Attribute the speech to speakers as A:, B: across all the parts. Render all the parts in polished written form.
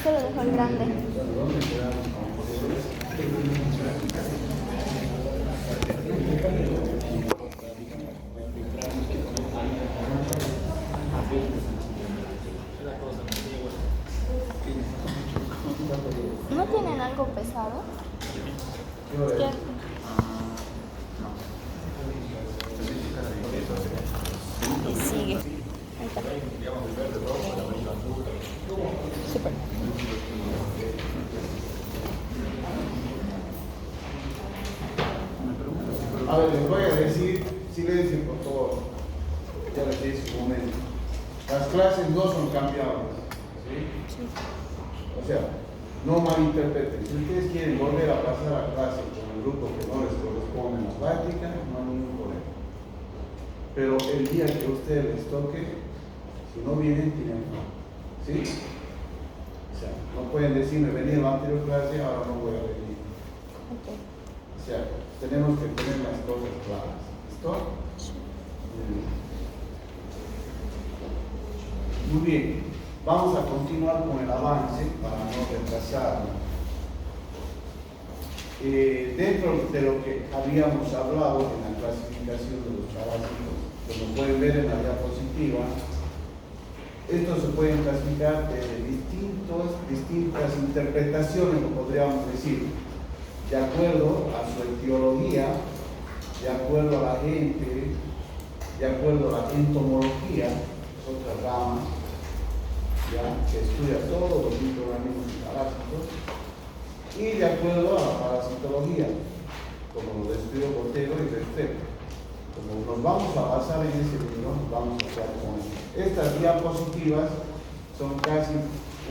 A: Esto lo dejo el grande. ¿No tienen algo pesado? ¿Qué? Y sigue. Ahí está. Súper.
B: A ver, les voy a decir, silencio por favor. Ya les dije un momento. Las clases no son cambiables. ¿Sí? O sea, no malinterpreten. Si ustedes quieren volver a pasar a clase con el grupo que no les corresponde en la práctica, no hay ningún problema. Pero el día que a ustedes les toque, si no vienen, tienen no. ¿Sí? O sea, no pueden decirme venir a la anterior clase, ahora no voy a venir.
A: Okay.
B: O sea, tenemos que tener las cosas claras. ¿Listo? Muy bien. Vamos a continuar con el avance para no retrasarnos. Dentro de lo que habíamos hablado en la clasificación de los parásitos, como pueden ver en la diapositiva, estos se pueden clasificar de distintas interpretaciones, lo podríamos decir, de acuerdo a su etiología, de acuerdo a la gente, de acuerdo a la entomología, otra rama, ¿ya? Que estudia todos los microorganismos y parásitos, y de acuerdo a la parasitología, como lo estudió Botero y Restrepo. Como nos vamos a basar en ese libro, nos vamos a quedar con esto. Estas diapositivas son casi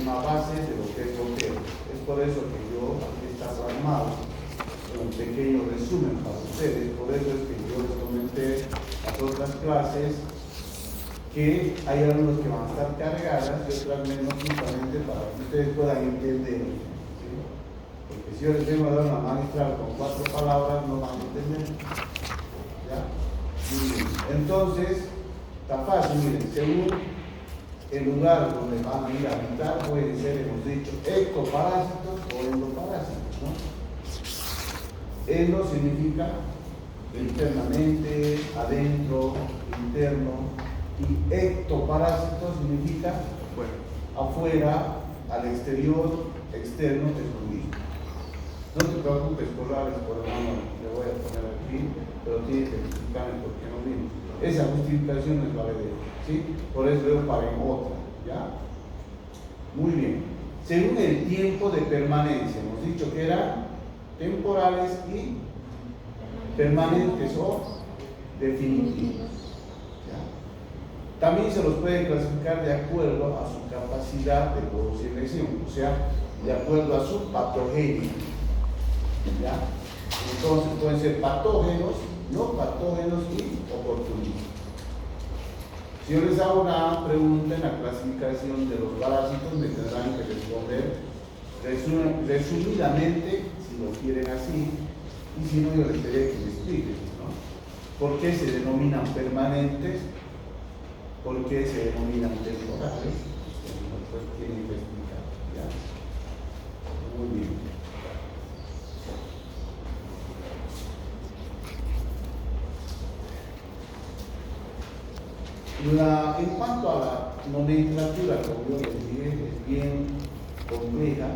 B: una base de lo que es Botero. Es por eso que yo aquí está plasmado un pequeño resumen para ustedes. Por eso es que yo les comenté las otras clases que hay algunos que van a estar cargadas y otras menos, justamente para que ustedes puedan entender. ¿Sí? Porque si yo les vengo a dar una magistral con 4 palabras, no van a entender. ¿Ya? Y entonces, está fácil, miren, según el lugar donde van a ir a habitar, pueden ser, hemos dicho, ectoparásitos o endoparásitos, ¿no? Endo significa internamente, adentro, interno, y ectoparásito significa afuera, al exterior, externo, escondido. No te preocupes, Corrales, por hermano, le voy a poner aquí, pero tiene que explicarme por qué no vino. Esa justificación es valedera, ¿sí? Por eso yo paré en otra, ¿ya? Muy bien. Según el tiempo de permanencia, hemos dicho que eran temporales y permanentes o definitivos. También se los puede clasificar de acuerdo a su capacidad de producir lesión, o sea, de acuerdo a su patogenia. ¿Ya? Entonces pueden ser patógenos, no patógenos y oportunistas. Si yo les hago una pregunta en la clasificación de los parásitos, me tendrán que responder resumidamente, si lo quieren así, y si no, yo les pediré que me expliquen, ¿no? ¿Por qué se denominan permanentes? ¿Por qué se denominan temporales? Pues tienen que explicar, ¿ya? Muy bien. En cuanto a la nomenclatura, como yo les dije, es bien compleja,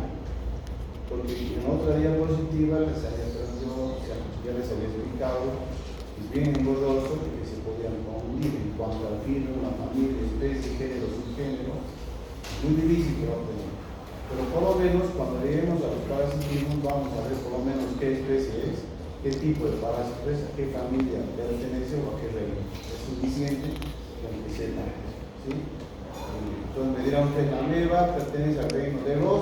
B: porque en otra diapositiva les había traído, ya les había explicado, es bien engorroso que se podían confundir en cuanto al género, la familia, especie, género, subgénero, muy difícil que lo aprender. Pero por lo menos cuando lleguemos a los parasitismos vamos a ver por lo menos qué especie es, qué tipo de parásito es, a qué familia pertenece o a qué reino. Es suficiente con que sepan, ¿sí? Entonces me dirán usted, la ameba pertenece al reino de los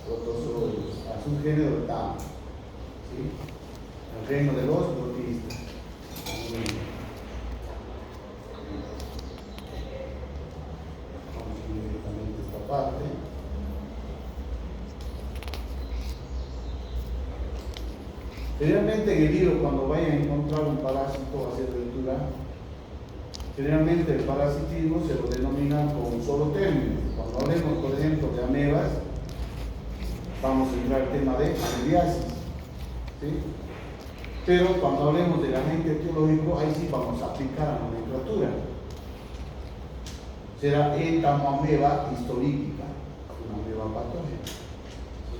B: protozoarios, a su género Tamo, ¿sí? Al reino de los protistas. Vamos a ir directamente a esta parte. Generalmente en el libro, cuando vayan a encontrar un parásito a hacer lectura, generalmente el parasitismo se lo denomina con un solo término. Cuando hablemos, por ejemplo, de amebas, de amebiasis. ¿Sí? Pero cuando hablemos del agente etiológico, ahí sí vamos a aplicar la nomenclatura. Será entamoameba histolítica, una ameba patógena. ¿Sí?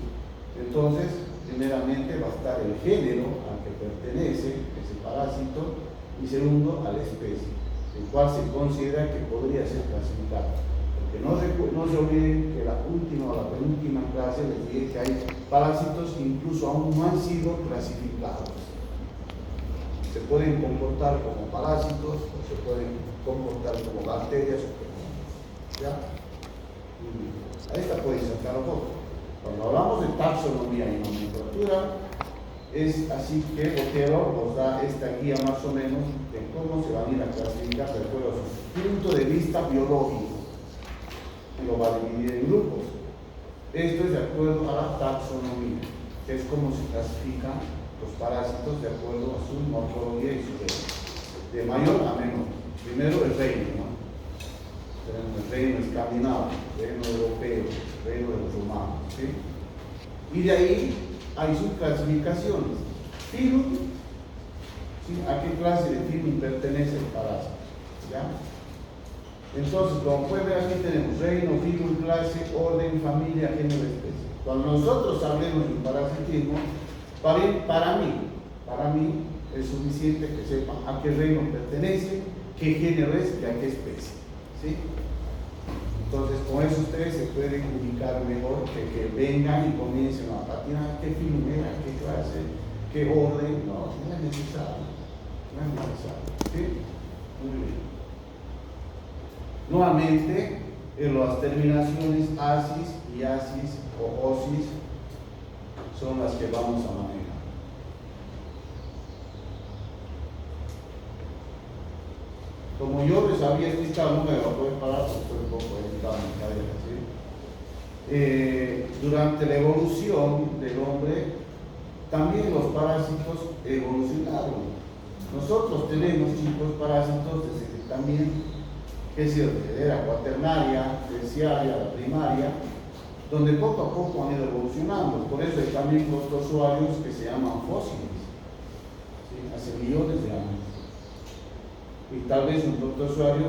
B: Entonces, primeramente va a estar el género al que pertenece ese parásito y segundo a la especie, el cual se considera que podría ser clasificado. Porque no se olviden que la última o la penúltima clase les dije que hay parásitos que incluso aún no han sido clasificados. Se pueden comportar como parásitos o se pueden comportar como bacterias o como... ¿Ya? Ahí está, pueden sacar un poco. Cuando hablamos de taxonomía y nomenclatura, es así que Botero nos da esta guía más o menos de cómo se van a ir a clasificar de acuerdo a su punto de vista biológico. Y lo va a dividir en grupos. Esto es de acuerdo a la taxonomía, que es como se clasifican los parásitos de acuerdo a su morfología y su género. De mayor a menor. Primero el reino, ¿no? Tenemos el reino escandinavo, el reino europeo, el reino de los romanos, ¿sí? Y de ahí hay subclasificaciones. Filum, ¿sí? ¿A qué clase de filum pertenece el parásito? ¿Ya? Entonces, como pueden ver, aquí tenemos reino, filum, clase, orden, familia, género, especie. Cuando nosotros hablemos de un parasitismo, para mí es suficiente que sepan a qué reino pertenece, qué género es y a qué especie. ¿Sí? Entonces, con eso ustedes se pueden ubicar mejor que vengan y comiencen a patinar qué filum era, qué clase, qué orden. No es necesario. No es necesario. ¿Sí? Muy bien. Nuevamente, en las terminaciones asis y asis o osis son las que vamos a manejar. Como yo les había explicado, no me voy a poder parar porque estoy un poco delicado en mi cadera, ¿sí? Durante la evolución del hombre, también los parásitos evolucionaron. Nosotros tenemos chicos parásitos desde que también, que es de la cuaternaria, terciaria, la primaria, donde poco a poco han ido evolucionando. Por eso hay también protozoarios que se llaman fósiles, ¿sí? Hace millones de años. Y tal vez un protozoario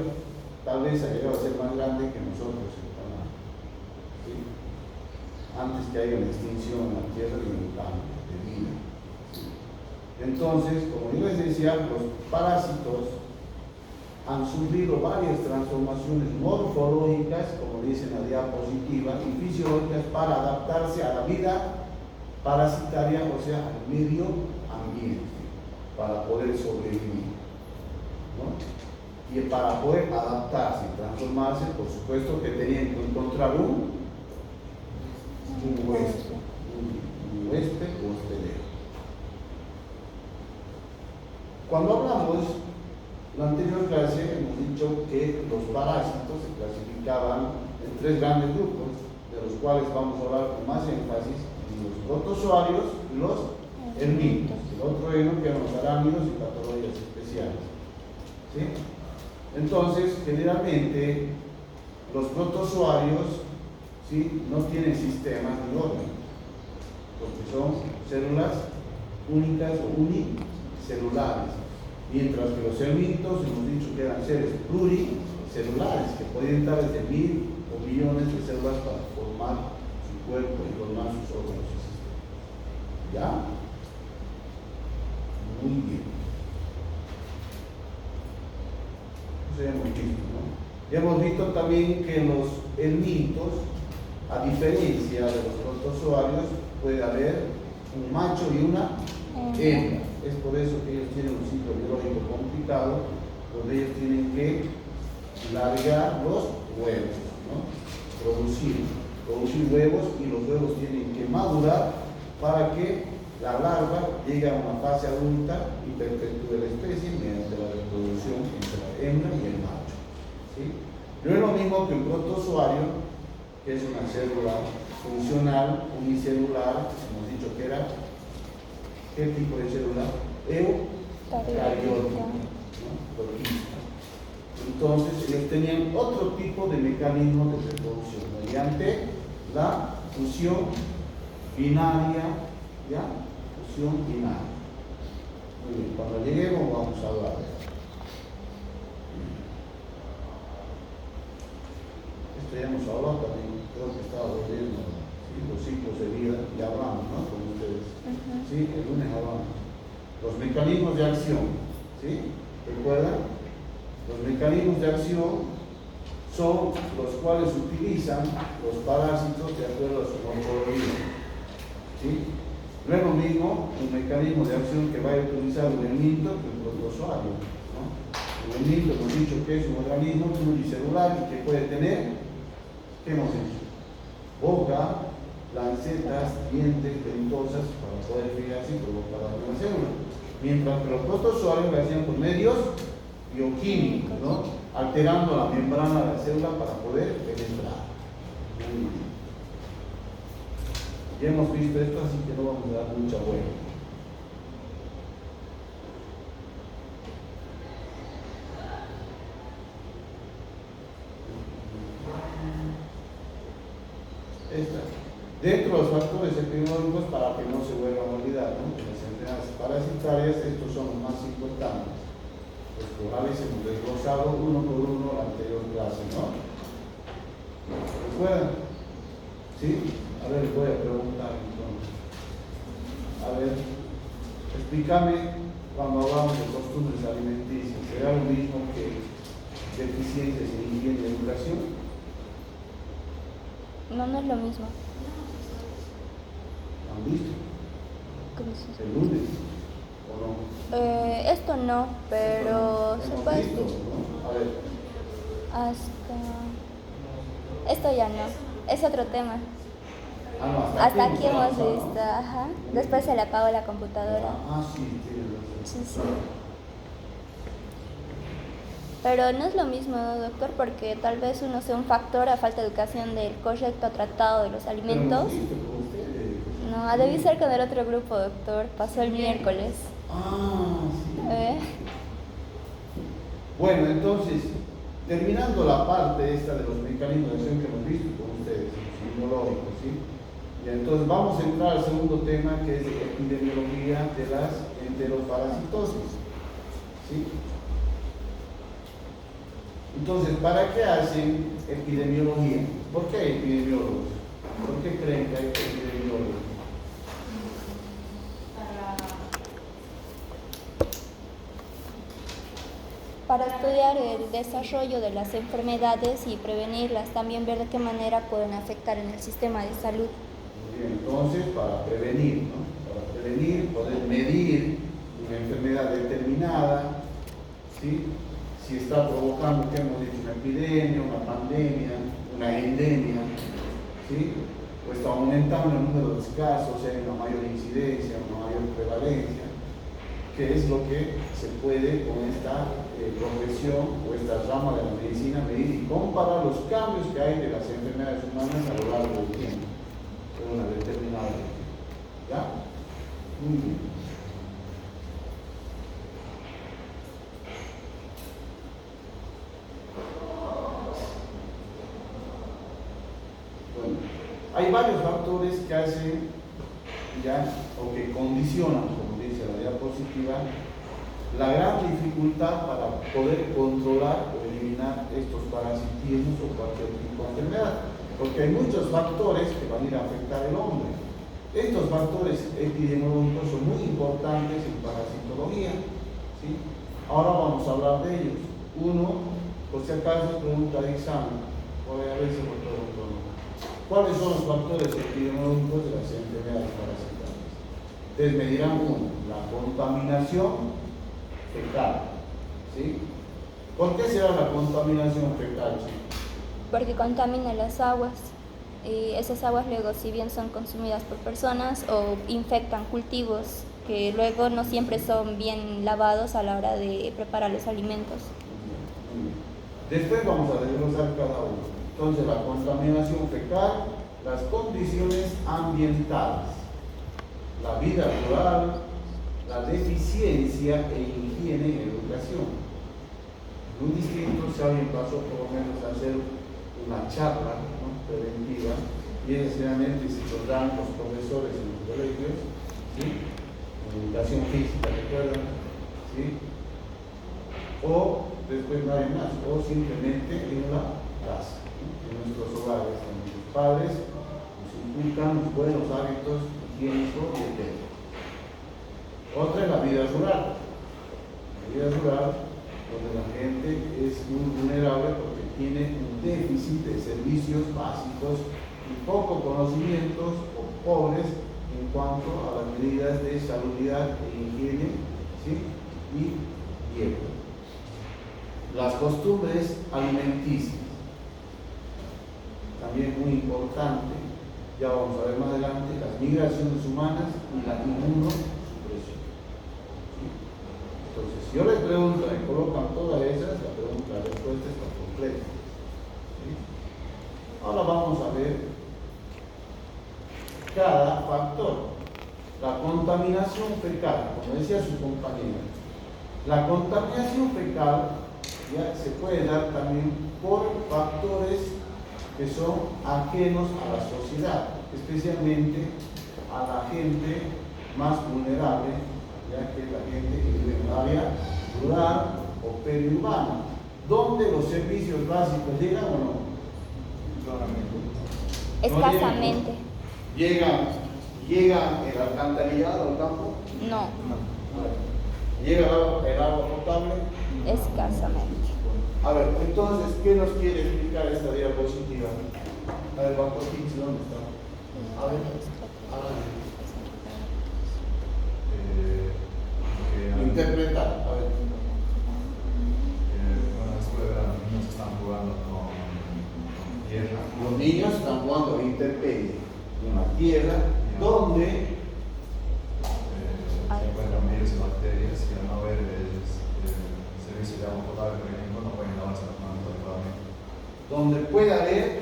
B: tal vez ha llegado a ser más grande que nosotros en el tamaño, ¿sí? Antes que haya una extinción en la Tierra y un cambio de vida, ¿sí? Entonces, como yo les decía, los parásitos han sufrido varias transformaciones morfológicas, como dice en la diapositiva, y fisiológicas para adaptarse a la vida parasitaria, o sea, al medio ambiente, para poder sobrevivir, ¿no? Y para poder adaptarse y transformarse, por supuesto que tenían que encontrar un huésped o hospedero. Cuando hablamos la anterior clase hemos dicho que los parásitos se clasificaban en tres grandes grupos, de los cuales vamos a hablar con más énfasis: los protozoarios y los hermínidos. El otro reino que eran los arácnidos y patologías especiales, ¿sí? Entonces, generalmente los protozoarios, ¿sí?, no tienen sistemas ni órganos, porque son células únicas o unicelulares. Mientras que los hermínidos hemos dicho que eran seres pluricelulares, que podían dar desde 1000 o millones de células para formar su cuerpo y formar sus órganos y sistemas. ¿Ya? Muy bien. Eso ya hemos visto, ¿no? Ya hemos visto también que en los hermínidos, a diferencia de los protozoarios, puede haber un macho y una hembra. Es por eso que ellos tienen un ciclo biológico complicado, donde ellos tienen que largar los huevos, ¿no? Producir huevos, y los huevos tienen que madurar para que la larva llegue a una fase adulta y perpetúe la especie mediante la reproducción entre la hembra y el macho, ¿sí? No es lo mismo que un protozoario, que es una célula funcional, unicelular. Hemos dicho que era, ¿qué tipo de célula? Eucariótica, ¿no? Entonces ellos tenían otro tipo de mecanismo de reproducción mediante la fusión binaria ¿Ya? Fusión y nada. Muy bien, cuando lleguemos vamos a hablar de esto. Esto ya hemos hablado también, creo que estaba volviendo, ¿sí? Los ciclos de vida, ya hablamos, ¿no? Con ustedes. ¿Sí? El lunes hablamos. Los mecanismos de acción, ¿sí? ¿Recuerdan? Los mecanismos de acción son los cuales utilizan los parásitos de acuerdo a su morfología. ¿Sí? No es lo mismo un mecanismo de acción que vaya a utilizar un elemento que un protozoario, ¿no? Un elemento, hemos dicho que es un organismo pluricelular y que puede tener, ¿qué hemos dicho? Boca, lancetas, dientes, ventosas para poder fijarse y provocar la nueva célula. Mientras que los protozoarios lo hacían por medios bioquímicos, ¿no? Alterando la membrana de la célula para poder penetrar. Ya hemos visto esto, así que no vamos a dar mucha vuelta. Dentro de los factores epidemiológicos, para que no se vuelvan a olvidar, ¿no? Que las enfermedades parasitarias, estos son los más importantes. Los cuales hemos desglosado uno por uno la anterior clase, ¿no? ¿Recuerdan? ¿Sí? A ver, voy a preguntar entonces. A ver, explícame cuando hablamos de costumbres alimenticias. ¿Será lo mismo que deficiencias en higiene y educación?
A: No, no es lo mismo.
B: ¿Han visto?
A: ¿Cómo se dice?
B: ¿El lunes? ¿O no?
A: Esto no, pero se
B: Hemos
A: puede
B: visto, ¿no? A ver.
A: Esto ya no, es otro tema.
B: Ah, no,
A: Hasta aquí hemos
B: avanzado,
A: visto,
B: ¿no?
A: ajá. Después se le apagó la computadora.
B: Sí, tienes razón.
A: Sí, sí. Pero no es lo mismo, doctor, porque tal vez uno sea un factor a falta de educación del correcto tratado de los alimentos.
B: Pero hemos visto con ustedes.
A: No, debí ser con el otro grupo, doctor. Pasó el miércoles.
B: Sí. Bueno, entonces, terminando la parte esta de los mecanismos de acción que hemos visto con ustedes, los inmunológicos, ¿sí? Y entonces vamos a entrar al segundo tema, que es epidemiología de las enteroparasitosis, ¿sí? Entonces, ¿para qué hacen epidemiología? ¿Por qué hay epidemiólogos? ¿Por qué creen que hay epidemiólogos?
A: Para estudiar el desarrollo de las enfermedades y prevenirlas, también ver de qué manera pueden afectar en el sistema de salud.
B: Muy bien, entonces, para prevenir, ¿no? Para prevenir, poder medir una enfermedad determinada, ¿sí? Si está provocando, ¿qué hemos dicho? Una epidemia, una pandemia, una endemia, ¿sí? O está aumentando el número de casos, hay una mayor incidencia, una mayor prevalencia, que es lo que se puede con esta profesión o esta rama de la medicina medir y comparar los cambios que hay de las enfermedades humanas a lo largo del tiempo, en una determinada región. ¿Ya? Muy bien. Bueno, hay varios factores que hacen ya o que condicionan, como dice la diapositiva, la gran dificultad para poder controlar o eliminar estos parasitismos o cualquier tipo de enfermedad, porque hay muchos factores que van a ir a afectar al hombre. Estos factores epidemiológicos son muy importantes en parasitología, ¿sí? Ahora vamos a hablar de ellos. Uno, por si acaso, pregunta de examen, voy a ver si lo pregunto. ¿Cuáles son los factores epidemiológicos de las enfermedades parasitarias? Ustedes me dirán uno, la contaminación fecal, ¿sí? ¿Por qué se da la contaminación fecal, chicos?
A: Porque contamina las aguas y esas aguas luego, si bien son consumidas por personas o infectan cultivos que luego no siempre son bien lavados a la hora de preparar los alimentos.
B: Después vamos a desglosar cada uno. Entonces, la contaminación fecal, las condiciones ambientales, la vida rural, la deficiencia en higiene y educación. En un distrito, si alguien pasó por lo menos a hacer una charla, ¿no?, preventiva, y generalmente se dan los profesores en los colegios, ¿sí? En educación física, ¿recuerdan? ¿Sí? O después no hay más, o simplemente en la casa, ¿no? En nuestros hogares, donde los padres nos inculcan buenos hábitos higiénicos y etéticos. Otra es la vida rural. La vida rural, donde la gente es muy vulnerable porque tiene un déficit de servicios básicos y poco conocimientos o pobres en cuanto a las medidas de salubridad e higiene, ¿sí? Y dieta. Las costumbres alimenticias, también muy importante, ya vamos a ver más adelante, las migraciones humanas y la inmunosupresión. ¿Sí? Entonces, si yo les pregunto, me colocan todas esas, la respuesta está completa. ¿Sí? Ahora vamos a ver cada factor. La contaminación fecal, como decía su compañera, la contaminación fecal ya se puede dar también por factores que son ajenos a la sociedad, especialmente a la gente más vulnerable, ya que la gente que vive en el área rural o periurbana, donde los servicios básicos llegan o no.
A: Escasamente.
B: ¿Llega el alcantarillado al campo?
A: No,
B: ¿Llega el agua potable?
A: escasamente.
B: A ver, entonces, ¿qué nos quiere explicar esta diapositiva? A ver, Banco Kix, ¿dónde está? A ver, interpretar, a ver.
C: Bueno, después de verano, los niños están jugando con tierra.
B: Los niños están jugando a intemperie en la tierra, donde
C: Se encuentran virus y bacterias y al no haber servicio de agua potable, por ejemplo, no pueden lavarse las manos adecuadamente.
B: donde puede haber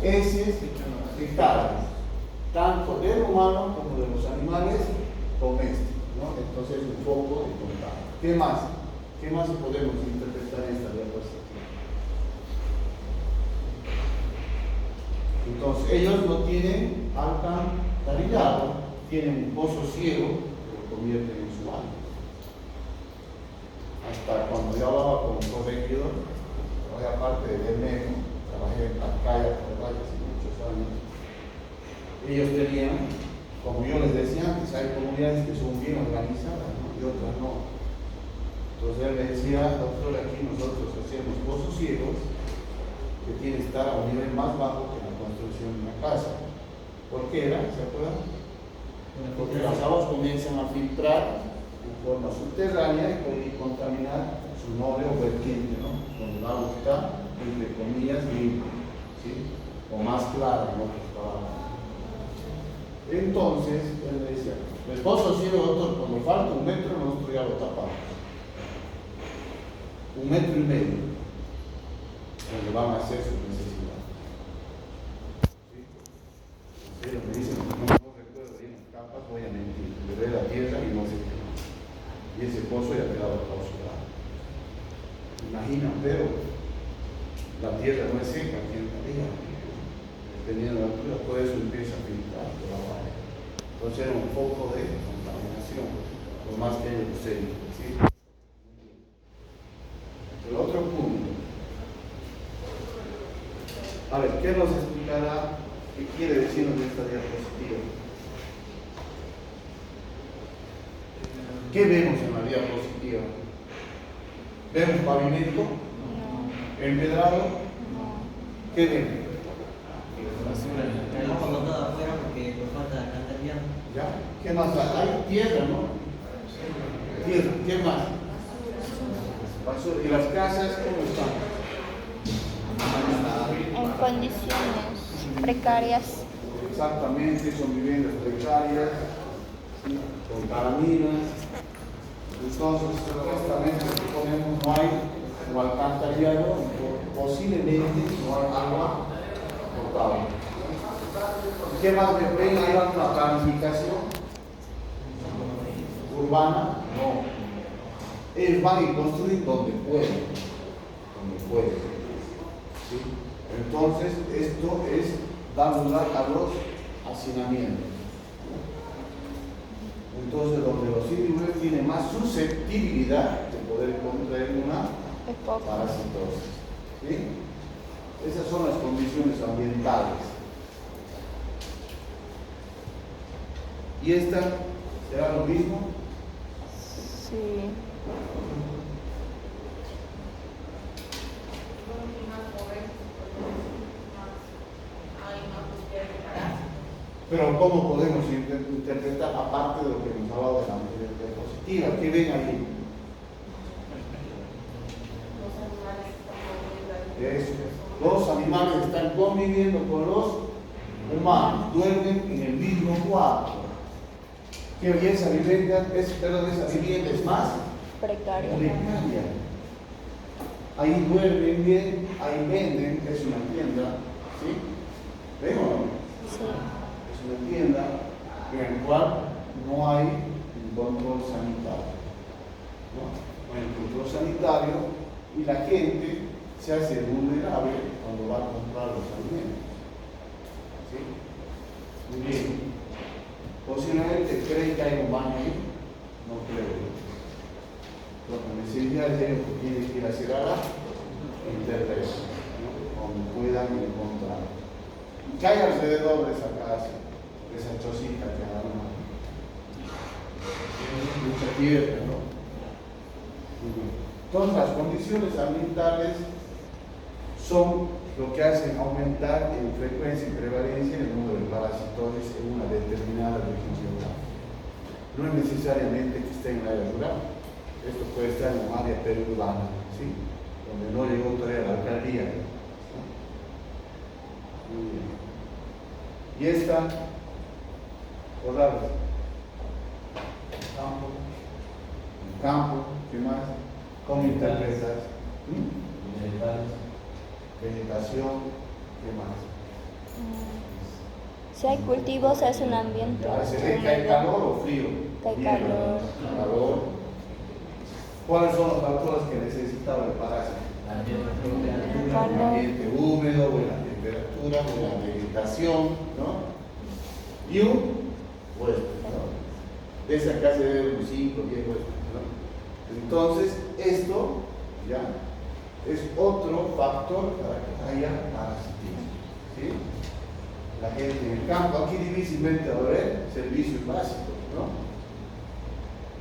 B: heces fecadas, tanto del humano como de los animales domésticos, ¿no? Entonces es un foco de contagio. ¿Qué más? ¿Qué más podemos interpretar en esta diapositiva? Entonces ellos no tienen alcantarillado, tienen un pozo ciego que lo convierten en su baño. Hasta cuando yo hablaba con un corregidor, aparte de Bermejo, trabajé en Pacaya por varios y muchos años. Ellos tenían, como yo les decía antes, hay comunidades que son bien organizadas, ¿no? Y otras no. Entonces él me decía, doctor, aquí nosotros hacemos pozos ciegos que tienen que estar a un nivel más bajo que la construcción de una casa. ¿Por qué era? ¿Se acuerdan? Porque las aguas comienzan a filtrar en forma subterránea y pueden contaminar su noble o vertiente, ¿no? Donde el agua está, entre comillas, limpia, ¿sí? O más clara, en otras palabras. Entonces, él me decía, el pozo ciego, doctor, cuando falta 1 metro, nosotros ya lo tapamos. 1,5 metros, donde van a hacer sus necesidades. ¿Sí? Pero me dicen, no recuerdo bien las capas, voy a mentir, le ve la tierra y no sé qué más. Y ese pozo ya quedaba clausurado. Imaginan, pero la tierra no es seca aquí en la vida, dependiendo de la altura, por eso empieza a filtrar por la baja. Entonces era un foco de contaminación, por más que ellos lo sepan, ¿sí? El otro punto, a ver, ¿qué nos explicará? ¿Qué quiere decirnos esta diapositiva? ¿Qué vemos en la diapositiva? ¿Vemos pavimento?
A: No,
B: ¿Empedrado?
A: no.
B: ¿Qué vemos?
D: El agua botada afuera porque por falta de alcantarillado.
B: ¿Ya? ¿Qué más hay? Hay tierra, ¿no? Tierra, ¿qué más? Basura. ¿Y las casas cómo están?
A: En condiciones precarias.
B: Exactamente, son viviendas precarias, ¿sí? Con caraminas. Entonces, supuestamente, suponemos no hay no alcantarillado, posiblemente no hay agua potable. ¿Qué más ven? ¿Hay una planificación urbana? No. Ellos van a construir donde pueden. ¿Sí? Entonces, esto es dar lugar a los hacinamientos. Entonces, donde los individuos tienen más susceptibilidad de poder contraer una parasitosis. ¿Sí? Esas son las condiciones ambientales. ¿Y esta será lo mismo?
A: Sí.
B: Pero ¿cómo podemos interpretar, aparte de lo que hemos hablado de la diapositiva? ¿Qué ven ahí? Eso. Los animales están conviviendo con los humanos, duermen en el mismo cuarto. ¿Qué esa vivienda? Esa vivienda es más
A: Precaria.
B: precaria. Ahí duermen bien, ahí venden, es una tienda, ¿sí? ¿Ven o no?
A: Sí.
B: Es una tienda en la cual no hay un control sanitario. ¿No? Hay un control sanitario y la gente se hace vulnerable cuando va a comprar los alimentos. ¿Sí? Muy bien. Posiblemente creen que hay un baño ahí, no creo. Lo que necesidad es ellos que tienen que ir a hacer a la internet, ¿no? Donde puedan encontrar. ¿Qué hay alrededor de esa casa, de esa chocita que hay? Mucha tierra, ¿no? Entonces las condiciones ambientales son lo que hacen aumentar en frecuencia y prevalencia el número de parasitosis en una determinada región geográfica. No es necesariamente que esté en el área rural, esto puede estar en un área periurbana, ¿sí? Donde no llegó todavía la alcaldía. Muy bien. Y esta, por darles, campo, ¿qué más? ¿Cómo interpretas? Vegetación, ¿qué más?
A: Si hay cultivos es un ambiente.
B: ¿Se ve que hay calor o frío?
A: Que hay calor.
B: Calor. ¿Cuáles son los factores que necesitaba el parásito? Un ambiente húmedo, buena temperatura, buena vegetación, ¿no? Y un huésped, ¿no? De esa casa debe haber unos 5 o 10 huéspedes, ¿no? Entonces, esto ya es otro factor para que haya parasitismo, ¿sí? La gente en el campo, aquí difícilmente va a haber servicios básicos, ¿no?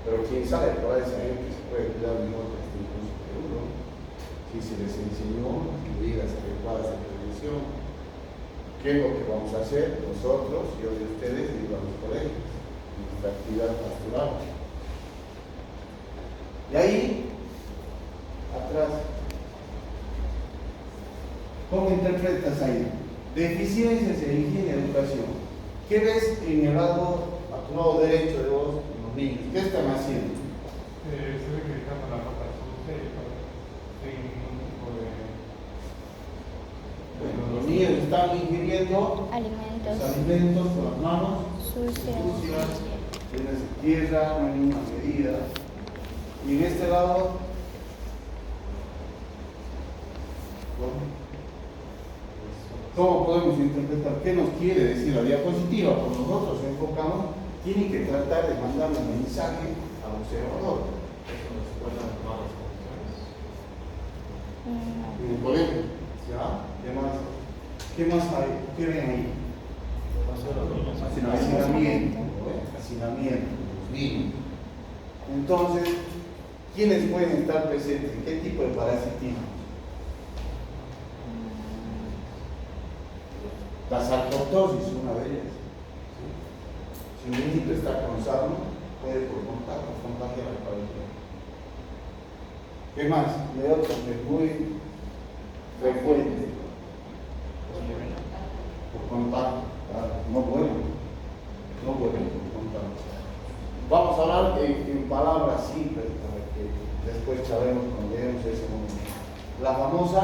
B: Pero quién sabe, por ahí saber que se puede cuidar mejor incluso que uno, si se les enseñó medidas adecuadas de prevención. ¿Qué es lo que vamos a hacer nosotros, yo de ustedes, y a los colegios, en nuestra actividad pastoral? Y ahí, atrás, ¿cómo interpretas ahí? Deficiencias en higiene y educación. ¿Qué ves en el lado, a tu lado derecho de vos, los niños? ¿Qué están haciendo?
E: Se ve que dejaron la pata sucia y tienen un tipo de...
B: Bueno, los niños están ingiriendo
A: Alimentos.
B: los alimentos con las manos
A: Sucias.
B: llenas de tierra, no hay ninguna medida. Y en este lado, ¿cómo podemos interpretar? ¿Qué nos quiere decir la diapositiva? Cuando nosotros enfocamos, tiene que tratar de mandar un mensaje al observador. En el colegio, ¿ya? ¿Qué más hay? ¿Qué ven ahí? Hacinamiento, hacinamiento, los niños. Entonces, ¿quiénes pueden estar presentes? ¿Qué tipo de parasitismo? La sarcoidosis es una de ellas. ¿Sí? Si un niño está con sarno, puede por contacto contagiar al cualquiera. ¿Qué más? Y hay otro que es muy frecuente. Por contacto. Claro, no bueno. No bueno por contacto. Vamos a hablar en palabras simples para que después sabemos cuando veamos ese momento. La famosa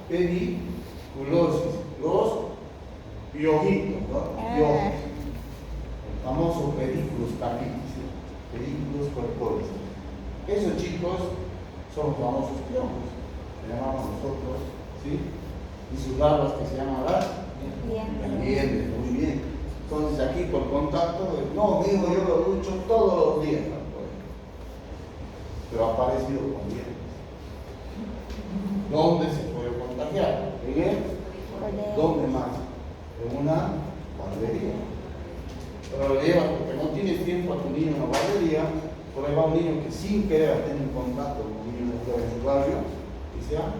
B: pediculosis, los piojitos, ¿no? Piojos. El famoso pedículos capitis, pedículos corpóreos. Esos chicos son los famosos piojos, que llamamos nosotros, ¿sí? Y sus larvas que se llaman las
A: Bien.
B: muy bien. Entonces aquí por contacto, no, mijo, yo lo lucho todos los días, pero ha aparecido con dientes. ¿Dónde se puede contagiar? ¿En él? ¿Dónde más? En una guardería. Pero lo lleva porque no tienes tiempo a tu niño en la guardería, por ahí va un niño que sin querer tener contacto con un niño en su barrio y se ha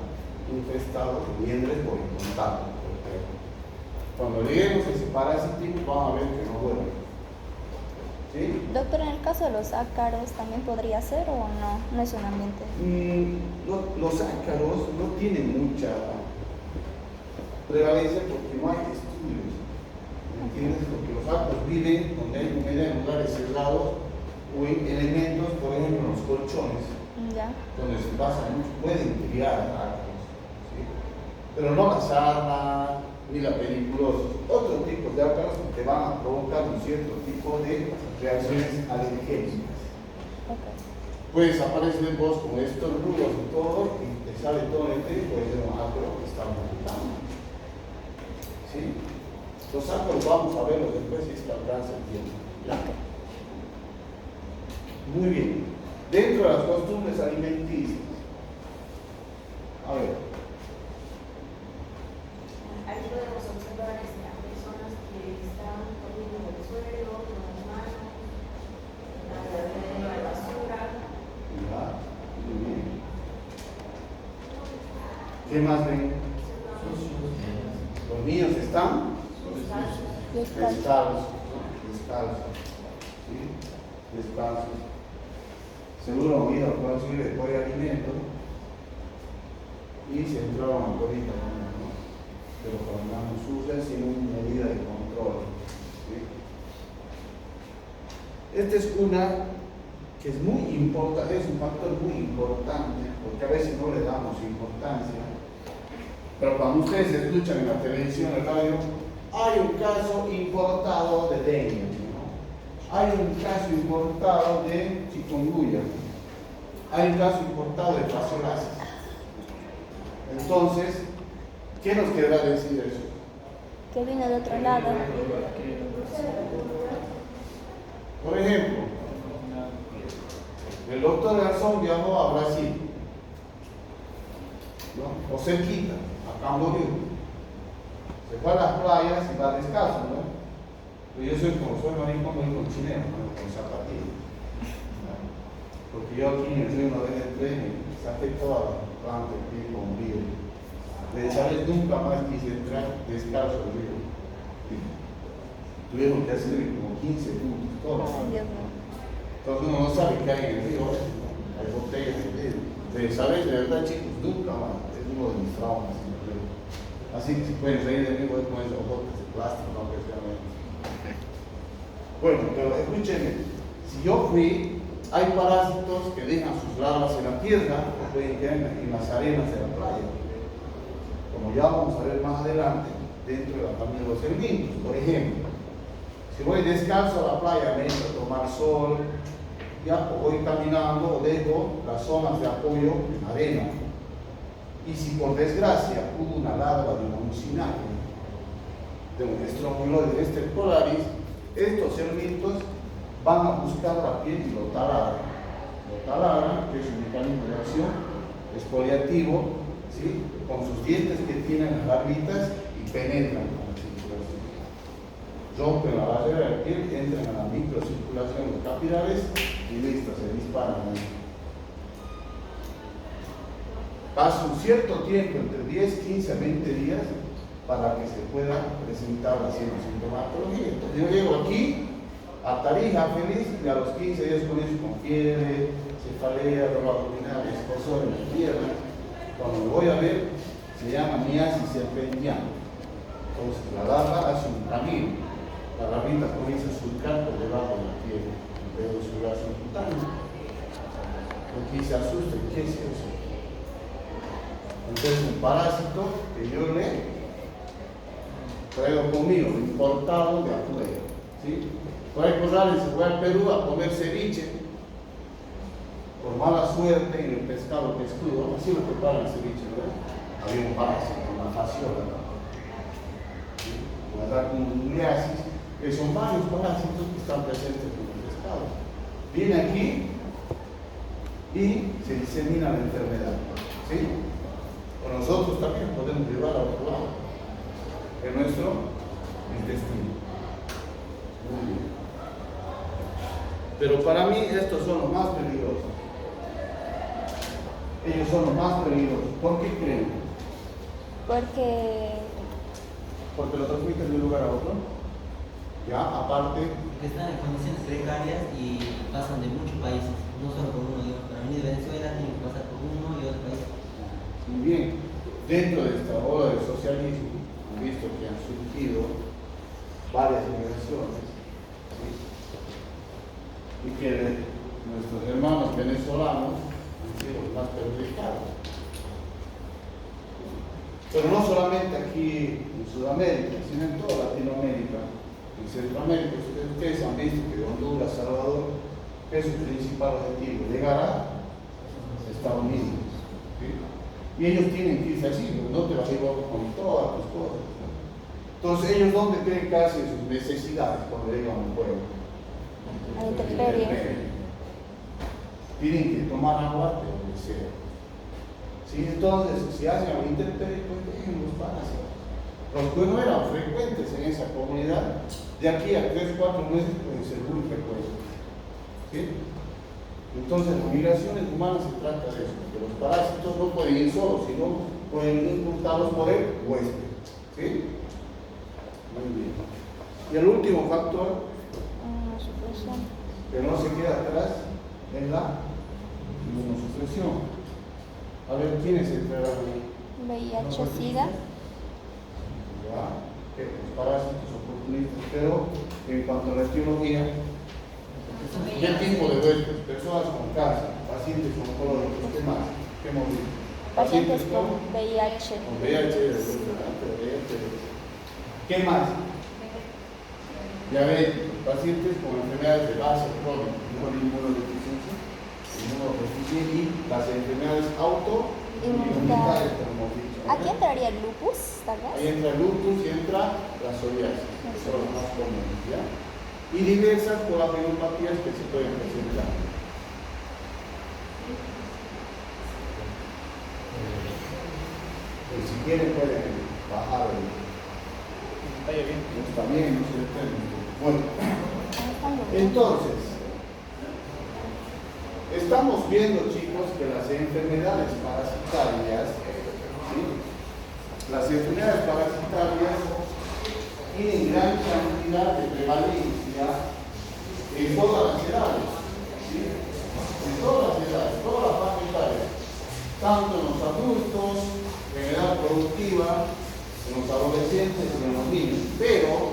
B: infestado de liendres por el contacto. Cuando lleguemos a ese parasitismo, vamos a ver que no vuelve. ¿Sí?
A: Doctor, en el caso de los ácaros, ¿también podría ser o no? No es un ambiente.
B: Los ácaros no tienen mucha prevalencia porque no hay estudios. ¿Me entiendes? Porque los ácaros viven donde hay humedad en lugares cerrados o en elementos, por ejemplo, en los colchones,
A: Ya.
B: donde se pasa mucho, pueden criar ácaros. ¿Sí? Pero no la sarna ni la peliculosis. Otros tipos de ácaros que te van a provocar un cierto tipo de reacciones alergénicas.
A: Okay.
B: Puedes aparecer en vos con estos rulos y todo, y te sale todo el té, puede ser un ácaro que está vomitando. ¿Sí? Los ácaros vamos a verlos después si es que alcanza el tiempo. ¿Ya? Muy bien. Dentro de las costumbres alimenticias. A ver.
F: Ahí podemos observar a personas que están comiendo en el suelo, con las manos, alrededor de la basura.
B: Ya, muy bien. ¿Qué más ven? Los niños están descalzos. ¿Sí? Descalzos. Seguro han ido a conseguir después de alimento y se entraban a corita, ¿no? Pero con las manos sucias sin una medida de control. ¿Sí? Esta es una que es muy importante, es un factor muy importante, porque a veces no le damos importancia, pero cuando ustedes escuchan en la televisión, en la radio, hay un caso importado de dengue, ¿no? Hay un caso importado de chikungunya, hay un caso importado de fasciolasis. Entonces, ¿qué nos querrá decir eso?
A: Que vino de otro lado.
B: Por ejemplo, el doctor Garzón viajó a Brasil, ¿no? O cerquita, a Camboriú. Se fue a las playas y va descalzo, ¿no? Pero yo soy maricón, voy con chinelo, ¿no? Con zapatillas. ¿No? Porque yo aquí en el río no dejé el tren y saqué toda la planta aquí con vidrio. De esa vez nunca más quise entrar descalzo al río. Tuvieron que hacer como 15 puntos, todos.
A: Ay, Dios mío.
B: Entonces uno no sabe qué hay en el río, ¿no? Hay botellas de vidrio. De esa vez, de verdad, chicos, nunca más. Es uno de mis traumas en el río. Así que si pueden reír de mí, voy con esos botes de plástico, no que sean. Bueno, pero escúchenme, si yo fui, hay parásitos que dejan sus larvas en la tierra o pueden quedar en las arenas de la playa. Como ya vamos a ver más adelante, dentro de la familia de los helmintos, por ejemplo. Si voy descalzo a la playa, me entro a tomar sol, ya voy caminando o dejo las zonas de apoyo en arena. Y si por desgracia hubo una larva de una mucinaria, de un Strongyloides estercolaris, estos helmintos van a buscar la piel y lo taladran. Lo taladran, que es un mecanismo de acción exfoliativo, ¿sí? Con sus dientes que tienen las larvitas y penetran en la circulación. Rompen la barrera de la piel, entran a la microcirculación de capilares y listo, se disparan. Pasa un cierto tiempo, entre 10, 15 a 20 días, para que se pueda presentar la sintomatología. Entonces yo llego aquí a Tarija feliz y a los 15 días comienzo con fiebre, cefalea, dolor abdominal, escozor en las piernas. Cuando me voy a ver, se llama miasis serpentiana. Entonces la larva hace un camino, la larvita comienza a surcar por debajo de la piel, pero su brazo cutáneo. Porque se asusta, ¿qué es eso? Entonces un parásito que yo le traigo conmigo, importado de afuera. ¿Sí? Por ahí Corrales se fue al Perú a comer ceviche. Por mala suerte en el pescado pescudo, así lo preparan el ceviche, ¿verdad? Había un parásito, una fasciola, ¿sí? Con un liasis, que son varios parásitos que están presentes en el pescado. Viene aquí y se disemina la enfermedad. ¿Sí? O nosotros también podemos llevar a otro lado, en nuestro intestino. Muy bien. Pero para mí estos son los más peligrosos. Ellos son los más peligrosos. ¿Por qué creen?
A: Porque
B: Porque lo transmiten de un lugar a otro. Ya, aparte.
D: Que están en condiciones precarias y pasan de muchos países, no solo por uno. Para venir de Venezuela tienen que pasar por uno y otro país.
B: Muy bien. Dentro de esta ola del socialismo, han visto que han surgido varias migraciones. ¿Sí? Y que nuestros hermanos venezolanos han sido los más perjudicados. Pero no solamente aquí en Sudamérica, sino en toda Latinoamérica, en Centroamérica. Ustedes han visto que Honduras, Salvador, es su principal objetivo, llegar a Estados Unidos. ¿Sí? Y ellos tienen que irse así, no te vas a ir con todas tus cosas. Entonces, ¿ellos dónde creen que hacen sus necesidades cuando llegan a un pueblo?
A: a la intemperie.
B: Tienen que tomar agua de donde sea. ¿Sí? Entonces, si hacen a la intemperie, pues déjenlos parásitos. Los que no eran frecuentes en esa comunidad, de aquí a 3-4 meses pueden ser muy frecuentes. ¿Sí? Entonces, las migraciones humanas se trata de eso, que los parásitos no pueden ir solos, sino pueden ir juntados por el huésped. ¿Sí? Muy bien. Y el último factor que no se queda atrás es la inmunosupresión. A ver, ¿quiénes entrarán ahí?
A: VIH-Sida.
B: Ya, que los parásitos oportunistas, pero en cuanto a la etiología, ¿qué tipo de huéspedes? Personas con cáncer, pacientes oncológicos, ¿qué más? ¿Qué hemos visto?
A: Pacientes con VIH.
B: Con VIH, ¿qué más? Diabéticos, pacientes con enfermedades de base crónica, con inmunodeficiencia, y las enfermedades autoinmunitarias, como hemos dicho.
A: Aquí entraría el lupus, tal vez.
B: Ahí entra el lupus y entra la psoriasis, que son los más comunes, ¿ya? Y diversas coagulopatía que se pueden presentar. Si quieren pueden bajar el... Está bien, no se detengan. Bueno, entonces, estamos viendo, chicos, que las enfermedades parasitarias, ¿sí? Las enfermedades parasitarias tienen gran cantidad de prevalencia en todas las edades, ¿sí? En todas las edades, todas las facultades, tanto en los adultos, en edad productiva, en los adolescentes y en los niños, pero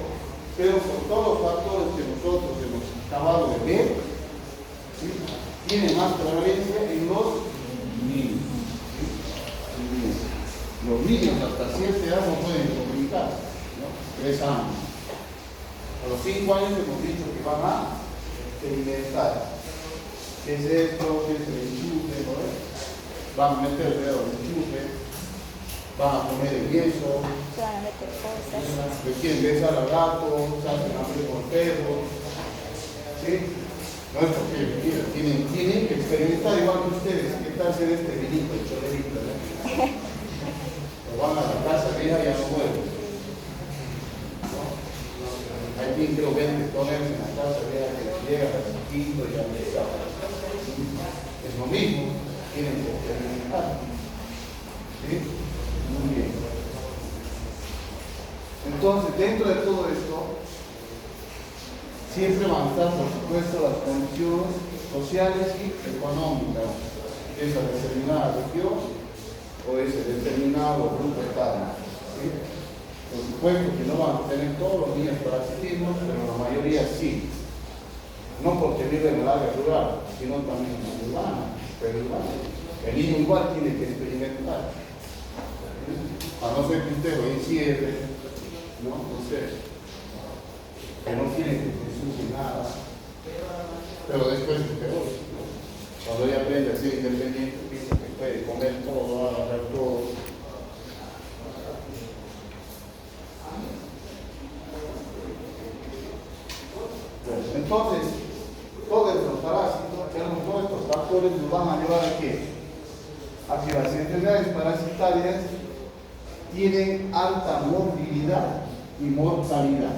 B: por todos los factores que nosotros hemos acabado de ver, ¿sí? Tiene más prevalencia en los niños. ¿Sí? Los niños hasta 7 años no pueden comunicarse, ¿no? 3 años. A los 5 años hemos dicho que van a experimentar. ¿Qué es esto? ¿Qué es el enchufe? ¿No? Van a meter el dedo en el enchufe. Van a poner el yeso,
A: Se van a meter cosas.
B: le quieren besar al gato, se hacen hambre con perros, ¿sí? No es porque tienen que experimentar igual que ustedes, qué tal ser este vinito, el cholerito, ¿no? O van a la casa vieja y ya no vuelven, ¿no? Hay quien creo que vende ponerse en la casa vieja que llega a las 5 y ya no llega. Es lo mismo, tienen que experimentar, ¿sí? Muy bien. Entonces, dentro de todo esto, siempre van a estar, por supuesto, las condiciones sociales y económicas de esa determinada región o ese determinado grupo etario. ¿Sí? Por supuesto que no van a tener todos los niños parasitismo, pero la mayoría sí. No porque viven en el área rural, sino también en la urbana, periurbana. El niño igual tiene que experimentar. A no ser que usted lo encierre, ¿no? Entonces, que no tiene que ensuciar nada, pero después es peor, ¿no? Cuando ella aprende a ser independiente, piensa que puede comer todo, agarrar todo. Entonces, todos estos parásitos, todos estos factores nos van a llevar a qué? A que las enfermedades parasitarias tienen alta morbilidad y mortalidad.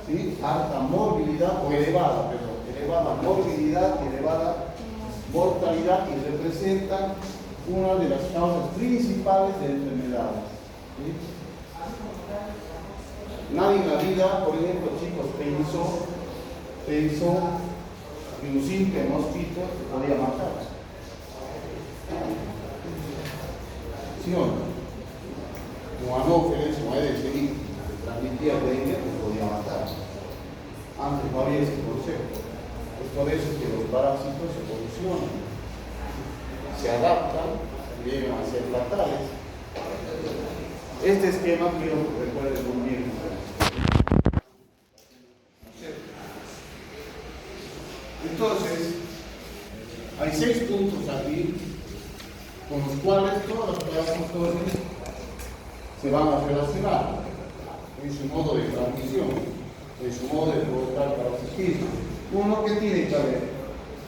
B: ¿Sí? Alta morbilidad o elevada, perdón, elevada morbilidad y elevada mortalidad, y representan una de las causas principales de enfermedades. ¿Sí? Nadie en la vida, por ejemplo, chicos, pensó que un simple mosquito se podía matar. ¿Sí o no? Un anófeles, como Aedes aegypti, que transmitía el dengue, se podía matar. Antes no había ese concepto. Es por eso que los parásitos evolucionan, se adaptan y llegan a ser fatales. Este esquema quiero que recuerden muy bien. Entonces, hay 6 puntos aquí con los cuales todos los parásitos se van a relacionar en su modo de transmisión, en su modo de provocar parasitismo. Uno, que tiene que haber?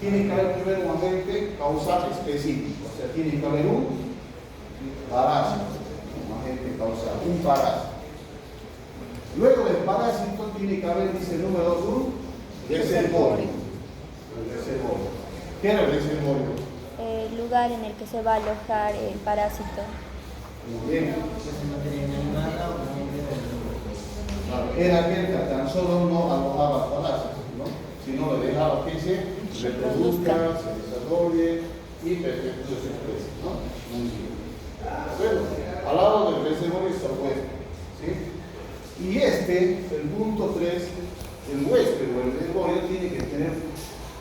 B: Tiene que haber un agente causal específico, o sea, tiene que haber un parásito, un agente causal, un parásito. Luego del parásito tiene que haber, dice el número 2, un reservorio. El reservorio. ¿Qué era el reservorio?
A: El lugar en el que se va a alojar el parásito.
B: Muy bien.
D: Claro,
B: Era aquel que tan solo no alojaba parásitos, ¿no? Sino lo dejaba que se reproduzca, se desarrolle y perpetúe su especie, ¿no? Muy bien. Bueno, al lado del reservorio está el huésped, ¿sí? Y el punto 3, el huésped o el reservorio tiene que tener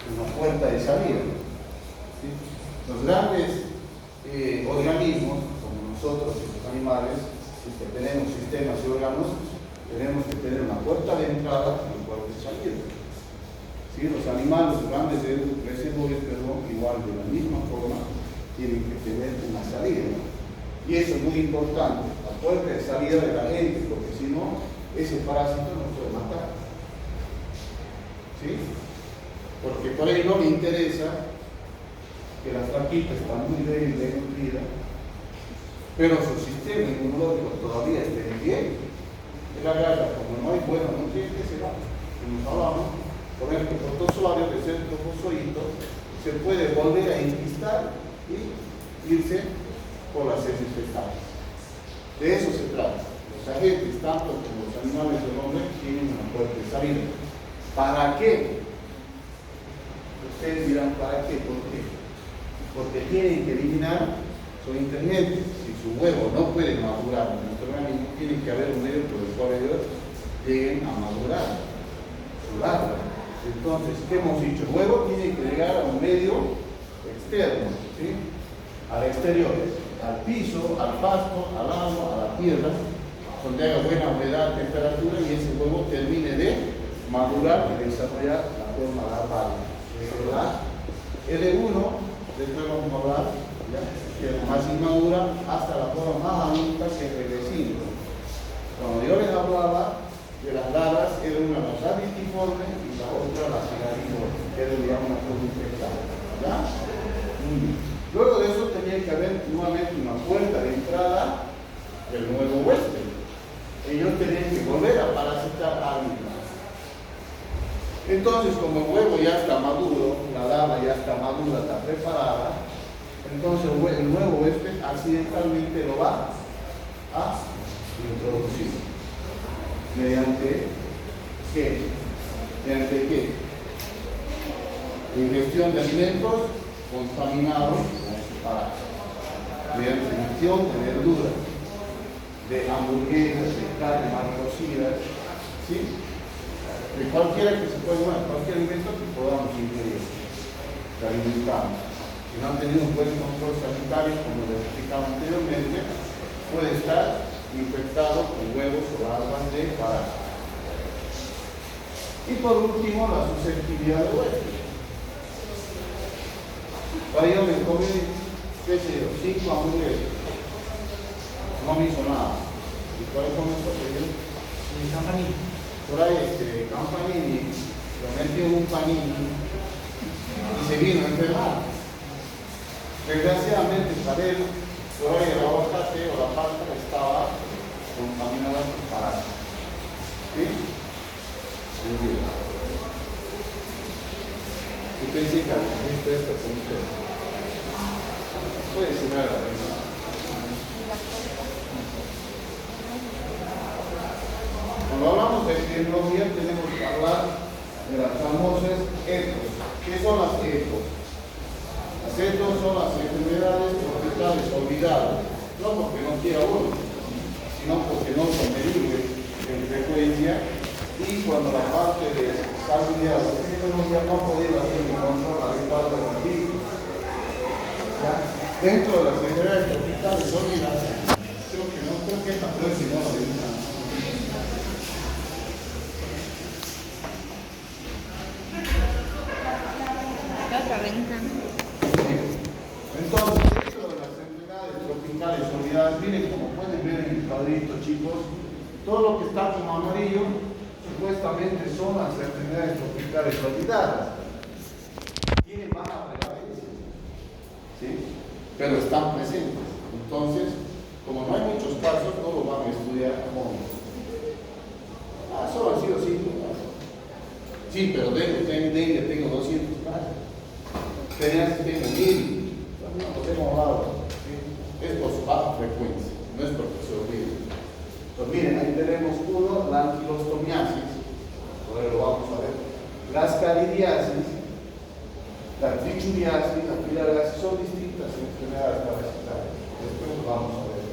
B: una puerta de salida, ¿sí? Los grandes organismos, como nosotros, los animales, que tenemos sistemas y órganos, tenemos que tener una puerta de entrada y una puerta de salida. ¿Sí? Los animales, los grandes reservorios, igual de la misma forma, tienen que tener una salida. Y eso es muy importante, la puerta de salida de la gente, porque si no, ese parásito nos puede matar. ¿Sí? Porque por ahí no le interesa que la flaquita está muy débil de nutrida, pero su sistema inmunológico todavía esté bien. La garra, como no hay buenos nutrientes, se va. Como hablamos, por ejemplo, el protozoario de centro fosfoíto se puede volver a enquistar y irse por las heces fecales. De eso se trata. Los agentes, tanto como los animales del hombre, tienen una puerta de salida. ¿Para qué? Ustedes dirán, ¿para qué? ¿Por qué? Porque tienen que eliminar su intermedios. Si su huevo no puede madurar en nuestro organismo, tiene que haber un medio por el cual ellos lleguen a madurar su larva. Entonces, ¿qué hemos dicho? El huevo tiene que llegar a un medio externo, ¿sí? Al exterior, al piso, al pasto, al agua, a la tierra, donde haga buena humedad, temperatura, y ese huevo termine de madurar y desarrollar la forma larval. ¿Verdad? L1, después vamos a hablar, ¿ya? Que es más inmadura, hasta la forma más adulta, que es L5. Cuando yo les hablaba de las larvas, era una la radiciforme y la otra la cigariforme, que era una forma infectada. ¿Ya? Luego de eso tenía que haber nuevamente una puerta de entrada del nuevo huésped. Ellos tenían que volver a parasitar a alguien más. Entonces, como el huevo ya está maduro, la larva ya está madura, está preparada, entonces el nuevo huésped accidentalmente lo va a introducir. ¿Mediante qué? ¿Mediante qué? Ingestión de alimentos contaminados con ese parásito. Mediante ingestión de verduras, de hamburguesas, de carne mal cocidas, ¿sí? De cualquiera que se pueda, cualquier alimento que podamos ingerir, que alimentamos. Si no han tenido un buen control sanitario, como les explicaba anteriormente, puede estar infectado con huevos o larvas de parásitos. Y por último, la susceptibilidad de huésped. Para yo me comí, qué sé yo, 5 hamburguesas. No me hizo nada. ¿Y cuáles son estos?
D: Campanini.
B: Por ahí, Campanini, lo metió en un panini y se vino a enfermar. Desgraciadamente para él, por ahí el aguacate o la palta estaba contaminada por parásitos. ¿Sí? Yo pensé que esto puede ser la verdad. Cuando hablamos de epidemiología tenemos que hablar de las famosas ETOs. ¿Qué son las ETOs? Las ETOs son las enfermedades tropicales olvidadas, no porque no quiera uno, sino porque no son medibles en frecuencia y cuando la parte de salud de la epidemiología no ha podido hacer un control adecuado de los virus. Dentro de las enfermedades tropicales olvidadas, creo que esta próxima no lo dice. Entonces, dentro de las enfermedades tropicales olvidadas, miren como pueden ver en el cuadrito, chicos, todo lo que está como amarillo supuestamente son las enfermedades tropicales olvidadas. Tienen baja prevalencia, ¿sí? Pero están presentes. Entonces, como no hay muchos casos, no lo van a estudiar como solo han sido 5 casos. Sí, pero dengue tengo 200 casos. Tenías tengo 1000. No hemos hablado. ¿Sí? Es por su baja frecuencia, no es porque se olvide. Pues miren, ahí tenemos uno, la anquilostomiasis, ahora lo vamos a ver, la ascaridiasis, la trichuriasis, la filariasis, son distintas enfermedades parasitarias. Después lo vamos a ver.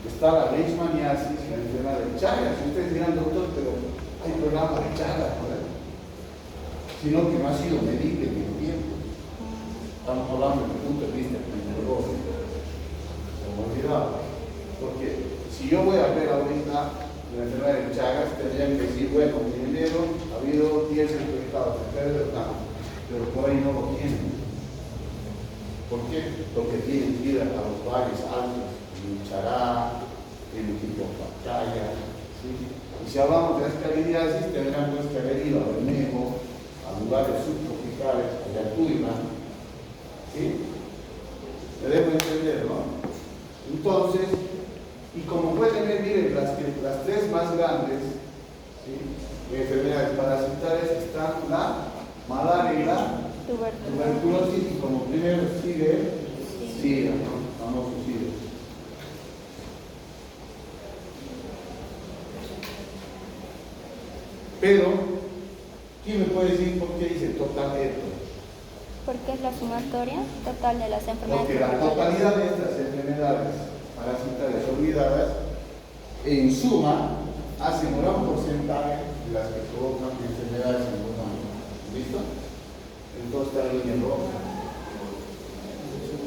B: Está la leishmaniasis, la enfermedad de Chagas. Ustedes dirán, doctor, pero hay programa de Chagas, ¿no? Sino que no ha sido medible en el tiempo. Estamos hablando desde el punto de vista epidemiológico. Se me olvidaba. Porque si yo voy a ver ahorita la enfermedad de Chagas, tendrían que decir, bueno, primero ha habido 10 infectados, pero por ahí no lo tienen. ¿Por qué? Porque tienen que ir a los valles altos, en Chará, en Pacaya, ¿sí? Y si hablamos de ascaridiasis, tendrán que haber ido a Bermejo, a lugares subtropicales, a Yacuima, ¿sí? Me debo entender, ¿no? Entonces, y como pueden ver, miren, las 3 más grandes, ¿sí?, enfermedades parasitarias están la malaria y la tuberculosis, y como primero sigue SIDA, ¿no? Famoso SIDA. Pero, ¿quién me puede decir por qué dice total esto?
A: Porque es la sumatoria total de las enfermedades.
B: Porque la totalidad de estas enfermedades parasitarias olvidadas, en suma, hacen un gran porcentaje de las que provocan enfermedades en los humanos. ¿Listo? Entonces está la línea roja.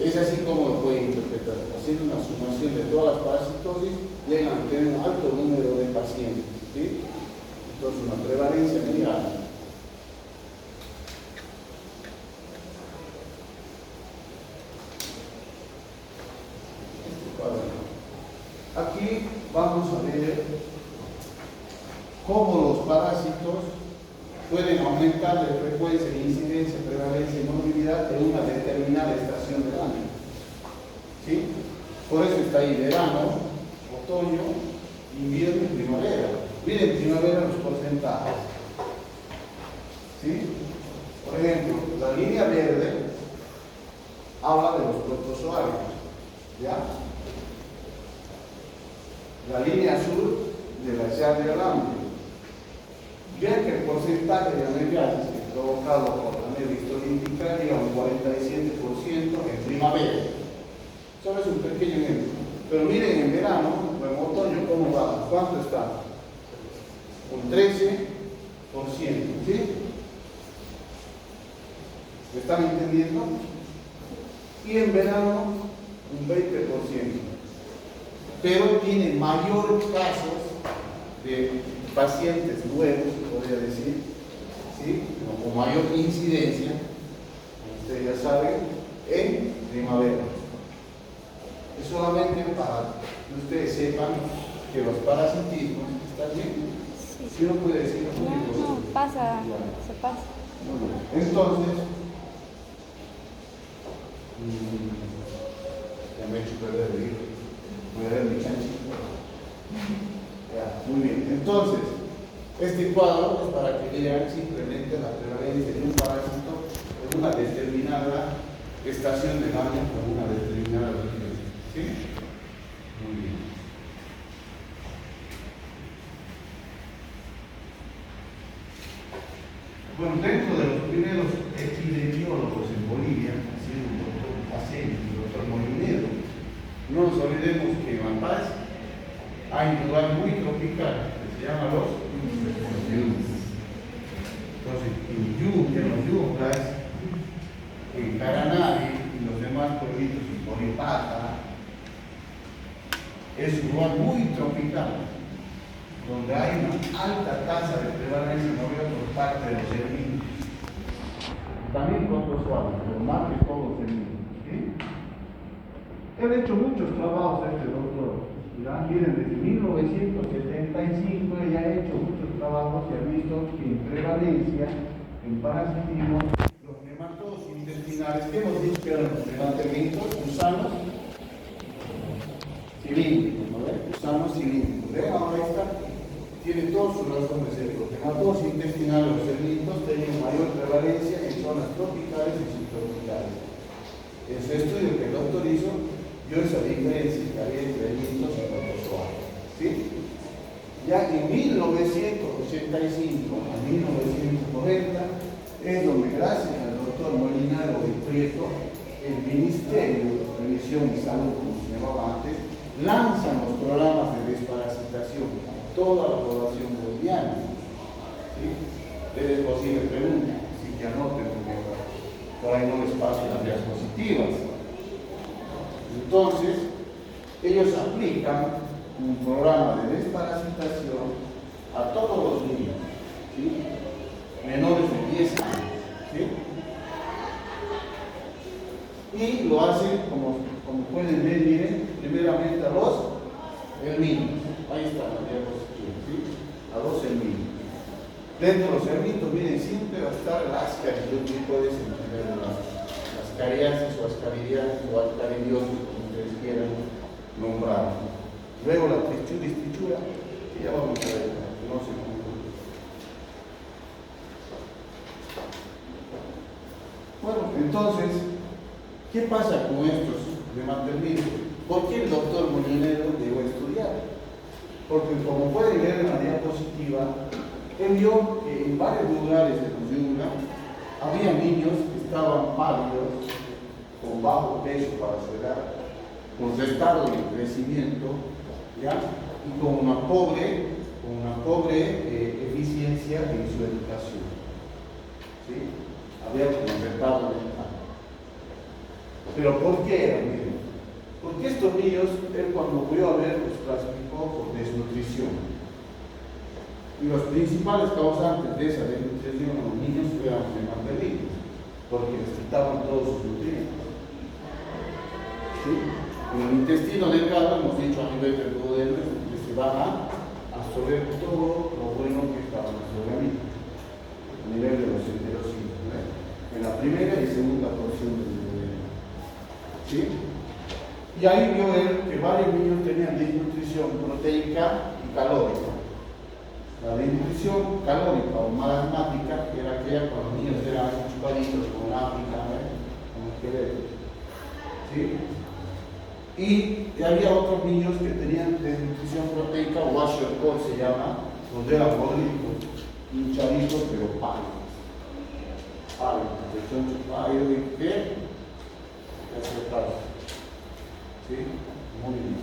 B: Es así como lo pueden interpretar. Haciendo una sumación de todas las parasitosis, llegan a tener un alto número de pacientes. ¿Sí? Entonces una prevalencia mediana. Aquí vamos a ver cómo los parásitos pueden aumentar la frecuencia, incidencia, prevalencia y movilidad en una determinada estación del año. ¿Sí? Por eso está ahí verano, otoño, invierno y primavera. Miren primavera los porcentajes. ¿Sí? Por ejemplo, la línea verde habla de los protozoarios. ¿Ya? La línea azul de la llave de alambre. Vean que el porcentaje de amebiasis provocado por la amebiasis olímpica llega a un 47% en primavera. Solo es un pequeño ejemplo. Pero miren en verano o en otoño cómo va. ¿Cuánto está? Un 13%. ¿Sí? ¿Me están entendiendo? Y en verano un 20%. Pero tiene mayor casos de pacientes nuevos, podría decir, ¿sí?, con mayor incidencia, como ustedes ya saben, en primavera. Es solamente para que ustedes sepan que los parasitismos, ¿están bien?
A: Sí.
B: Si uno puede decir
A: No, pasa, se pasa.
B: Entonces, ya me he hecho perder el hilo. Voy a ver mi chanchito. Ya, muy bien. Entonces, este cuadro es para que vean simplemente la prevalencia de un parásito en una determinada estación del año con una determinada región. ¿Sí? Muy bien. Bueno, dentro de los primeros epidemiólogos en Bolivia, ha sido el doctor Paceni y el doctor Molinero. No nos olvidemos que en La Paz hay un lugar muy tropical que se llama los Yungas. Entonces, en los Yungas, en Caranari y los demás pueblitos, en Boripata, es un lugar muy tropical, donde hay una alta tasa de prevalencia moral por parte de los hermíneros. También con otros cuadros, pero más que todos los hermíneros. ¿Sí? Él ha hecho muchos trabajos, este doctor. ¿Ya? Miren, desde 1975 ella ha hecho muchos trabajos y ha visto que en prevalencia, en parasitismo, los nematodos intestinales, ¿qué hemos dicho que eran los nematodos? Gusanos cilíndricos, ¿no ven? Gusanos cilíndricos. ¿Ven? Ahora está. Tiene todas sus razones de ser. Los nematodos intestinales, los celíndricos, tienen mayor prevalencia en zonas tropicales y subtropicales. Ese estudio que el doctor hizo dio esa diferencia que había entre celíndricos y protozoarios. ¿Sí? Ya en 1985 a 1990 es donde, gracias al doctor Molinero de Prieto, el Ministerio de Prevención y Salud, como se llamaba antes, lanzan los programas de desparasitación a toda la población boliviana. ¿Sí? Es posible pregunta, si que anoten, porque por ahí no les pasan las diapositivas. Entonces, ellos aplican un programa de desparasitación a todos los niños, ¿sí? Menores de 10 años. ¿Sí? Y lo hacen, como pueden ver, miren, primeramente a los hermíneros. Ahí está la diapositiva, ¿sí? A los hermíneros. Dentro de los hermíneros, miren, siempre va a estar el ascaris, yo que puedes entender las cariasis o ascaridiasis o ascaridiosis, como ustedes quieran nombrar. Luego la trichura, que ya vamos a ver, no se confunde. Bueno, entonces, ¿qué pasa con estos nematodos? ¿Por qué el doctor Molinero llegó a estudiar? Porque como pueden ver en la diapositiva, él vio que en varios lugares de los Yungas había niños que estaban pálidos, con bajo peso para su edad, con retardo de crecimiento, ¿ya? Y con una pobre eficiencia en su educación. ¿Sí? Había como retardo mental. ¿Pero por qué era? Miren, porque estos niños, él cuando volvió a ver, los clasificó por desnutrición. Y los principales causantes de esa desnutrición en los niños eran los hematelitos, porque les quitaban todos sus nutrientes. ¿Sí? En el intestino delgado, hemos dicho a nivel del duodeno, que se va a absorber todo lo bueno que estaba en nuestro organismo, a nivel de los enterocitos, ¿no? En la primera y segunda porción del duodeno. ¿Sí? Y ahí vio él que varios niños tenían desnutrición proteica y calórica. La desnutrición calórica o marasmática, que era aquella cuando los niños eran chupaditos con África, con esqueletos. ¿Sí? Y había otros niños que tenían desnutrición proteica o washercore se llama, donde eran gorditos, hinchaditos pero pálidos. Pálidos, de choncho pálido y qué? ¿Sí? Muy bien.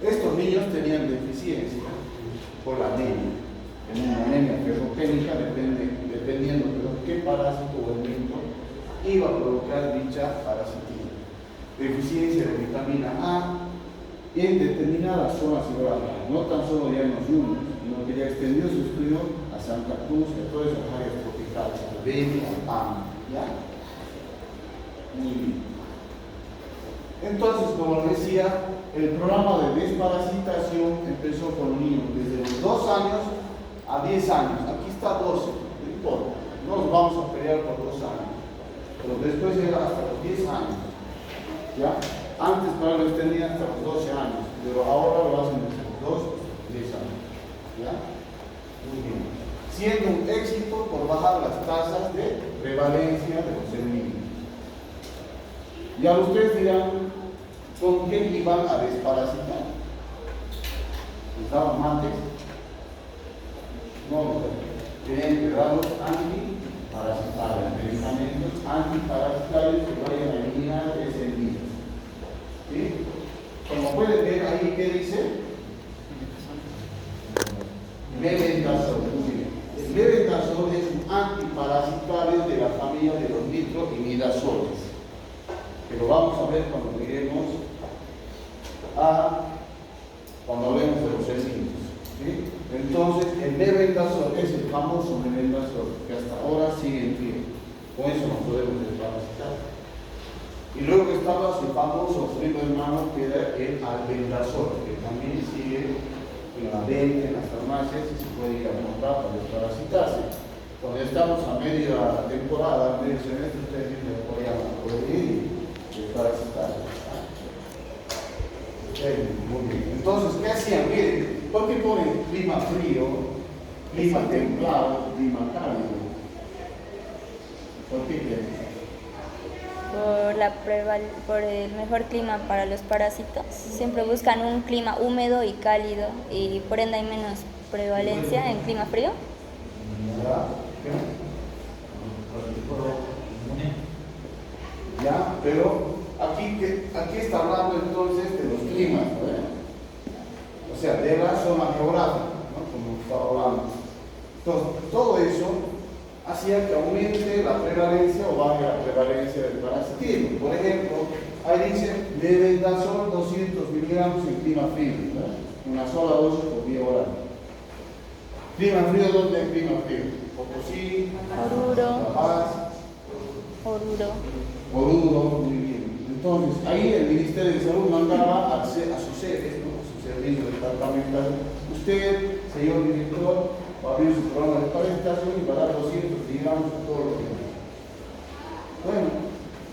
B: Estos niños tenían deficiencia por la anemia. En una anemia ferropénica, dependiendo de qué parásito o elemento iba a provocar dicha parasitismo. Deficiencia de vitamina A en determinadas zonas geográficas, no tan solo ya en los Yungas, sino que ya extendió su estudio a Santa Cruz y a todas esas áreas tropicales, a Beni, a Pam, ¿ya? Muy bien. Entonces, como les decía, el programa de desparasitación empezó con niños desde los 2 años a 10 años. Aquí está 12. importa, no nos vamos a pelear por 2 años, pero después era hasta los 10 años, ¿ya? Antes para lo extendían hasta los 12 años, pero ahora lo hacen desde los 2 y 10 años, ¿ya? Muy bien. Siendo un éxito por bajar las tasas de prevalencia de los niños. Ya ustedes dirán, ¿con qué iban a desparasitar? ¿Usaban mates? No, tienen que darlos antiparasitarios, medicamentos antiparasitarios que vayan a eliminar ese virus. ¿Sí? Como pueden ver ahí, ¿qué dice? Mebendazol. El mebendazol es un antiparasitario de la familia de los nitroimidazoles. Pero vamos a ver cuando lleguemos cuando hablemos de los enemigos. ¿Sí? Entonces, el mebendazol es el famoso mebendazol que hasta ahora sigue en pie. Con eso no podemos desparasitar. Y luego estaba el famoso primo hermano que era el albendazol, que también sigue en la venta, en las farmacias, y se puede ir a comprar para desparasitarse. Cuando estamos a media temporada, a medio semestre, ustedes dicen que pueden ir desparasitarse. Muy bien. Entonces, ¿qué hacían? Miren, ¿por qué ponen clima frío, clima templado, clima cálido? ¿Por qué creen?
A: Por el mejor clima para los parásitos. Siempre buscan un clima húmedo y cálido y por ende hay menos prevalencia en clima frío.
B: Ya, pero aquí está hablando entonces de los climas, ¿no? O sea, de la zona geográfica, ¿no? Como estaba hablando. Entonces, todo eso hacía que aumente la prevalencia o baje la prevalencia del parasitismo. Por ejemplo, ahí dice mebendazol 200 miligramos en clima frío, ¿no? Una sola dosis por vía oral. Clima frío, ¿dónde es clima frío? Potosí, La Paz, Oruro, muy bien. Entonces, ahí el Ministerio de Salud mandaba a sus sedes, ¿no? A sus servicios departamentales. Usted, señor director, va a abrir su programa de parasitación y va a dar 200 miligramos a todos los días. Bueno,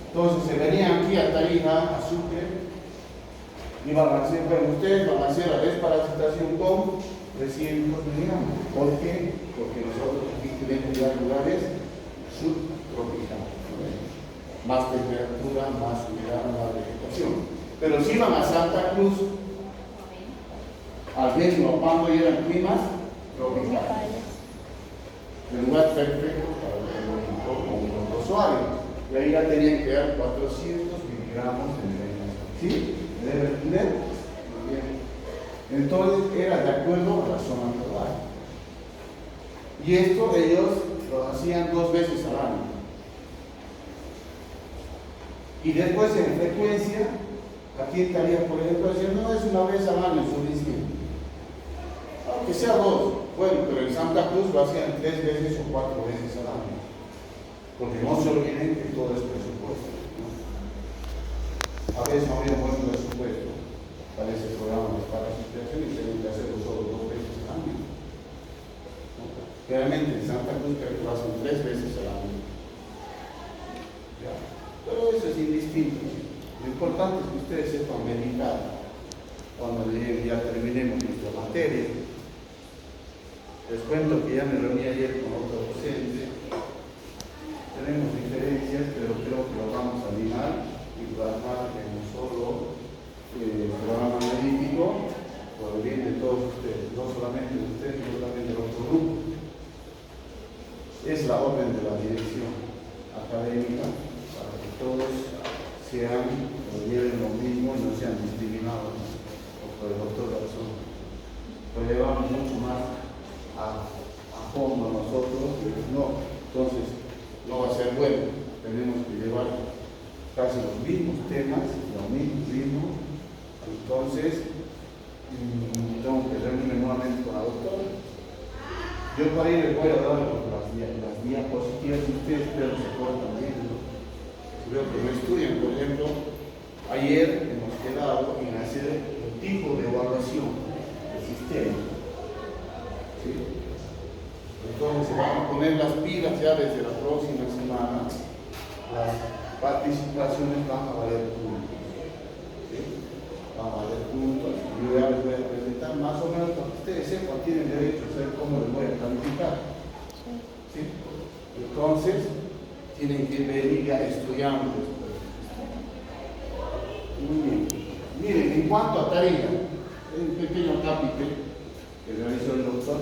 B: entonces se venían aquí a Tarija, a Sucre, iban a hacer, bueno, ustedes van a hacer la desparasitación con 300 miligramos. ¿Por qué? Porque nosotros aquí tenemos ya lugares subtropicales, ¿no? Más temperatura, más humedad, más vegetación. Pero si iban a Santa Cruz, al menos cuando eran climas tropicales. El lugar perfecto para el usuario. Y ahí ya tenían que dar 400 miligramos de mebendazol. ¿Sí? ¿Me debe entender? Muy bien. Entonces era de acuerdo a la zona global. Y esto ellos lo hacían 2 veces al año. Y después en frecuencia, aquí estaría, por ejemplo, diciendo, no es una vez al año suficiente. Aunque sea 2, bueno, pero en Santa Cruz lo hacían 3 veces o 4 veces al año. Porque no se olviden que todo es presupuesto, ¿no? A veces no había un buen presupuesto para ese programa de parasitación y tienen que hacerlo solo 2 veces al año. ¿No? Realmente en Santa Cruz creo que lo hacen 3 veces al año. ¿Ya? Pero eso es indistinto. Lo importante es que ustedes sepan medicar cuando ya terminemos nuestra materia. Les cuento que ya me reuní ayer con otro docente. Tenemos diferencias, pero creo que lo vamos a limar y plasmar en un solo programa analítico por el bien de todos ustedes, no solamente de ustedes, sino también del otro grupo. Es la orden de la dirección académica para que todos lleven lo mismo y no sean discriminados por el doctor Garzón. Lo llevamos mucho más a fondo nosotros, no, entonces no va a ser bueno. Tenemos que llevar casi los mismos temas, lo mismo ritmo. Entonces tengo que reunirme nuevamente con la doctora. Yo para ir les voy a dar las diapositivas y ustedes pero se pueden también, ¿no? Creo que lo estudian. Por ejemplo, ayer hemos quedado en hacer el tipo de evaluación del sistema. ¿Sí? Entonces se van a poner las pilas ya desde la próxima semana. Las participaciones van a valer puntos. ¿Sí? Van a valer puntos. Yo ya les voy a presentar más o menos para que ustedes sepan, tienen derecho a saber cómo les voy a calificar. ¿Sí? Entonces, tienen que venir ya estudiando. Muy bien. Miren, en cuanto a Tarija, un pequeño capítulo que realizó el doctor.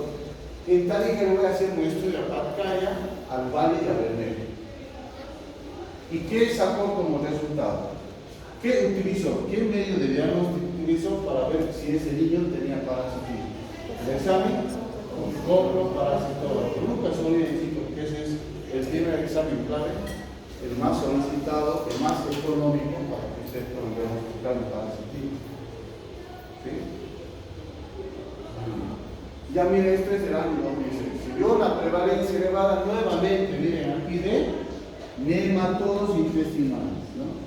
B: En Tarija le voy a hacer un estudio a Pacaya, al Valle y a Bermejo. ¿Y qué sacó como resultado? ¿Qué utilizó? ¿Qué medio de diagnóstico utilizó para ver si ese niño tenía parasitismo? El examen con copro parasitológico. Nunca se olviden, chicos, que ese es el primer examen clave, el más solicitado, el más económico para que ustedes puedan diagnosticar el parasitismo. ¿Sí? Ya miren, este es el año 2006. Se vio la prevalencia elevada nuevamente, miren aquí de nematodos intestinales, ¿no?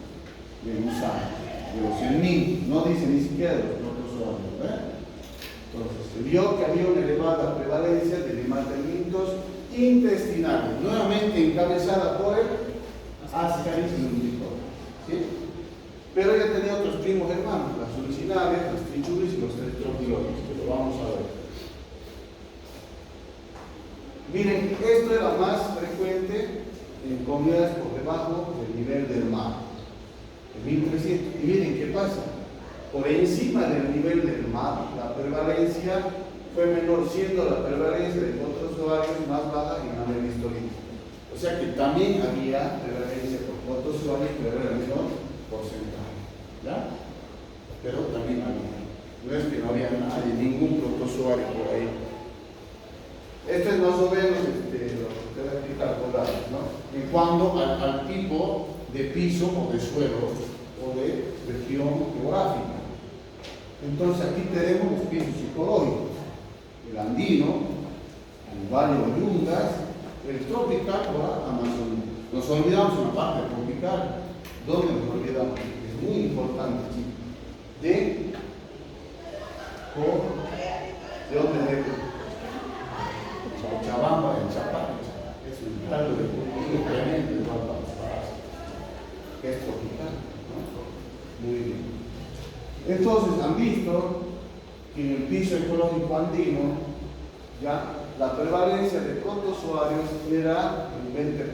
B: De gusano, de los 100.000, no dice ni siquiera de los protozoarios, ¿eh? Entonces se vio que había una elevada prevalencia de nematodos intestinales, nuevamente encabezada por el Ascaris lumbricoides, ¿sí? Pero ella tenía otros primos hermanos, las uricinares, las trichuris y los tetropilones, que lo vamos a ver. Miren, esto era más frecuente en comunidades por debajo del nivel del mar, en 1300. Y miren qué pasa, por encima del nivel del mar, la prevalencia fue menor, siendo la prevalencia de otros usuarios más baja en amelistorita. O sea que también había prevalencia por otros usuarios, pero era menor porcentaje, ¿ya? Pero también había. No es que no había nadie, ningún protozoario por ahí. Esto es más o menos lo que ustedes aquí calcularon, ¿no? En cuanto al tipo de piso o de suelo o de región geográfica. Entonces aquí tenemos los pisos psicológicos, el andino, el valle de Yungas, el tropical o la Amazonía. Nos olvidamos una parte tropical. ¿Dónde nos olvidamos? Es muy importante, chicos. ¿De dónde? Cochabamba, el Chapán, es un tallo de cultivo tremendo de que es tropical, ¿no? Muy bien. Entonces han visto que en el piso ecológico andino ya la prevalencia de protozoarios era el 20%.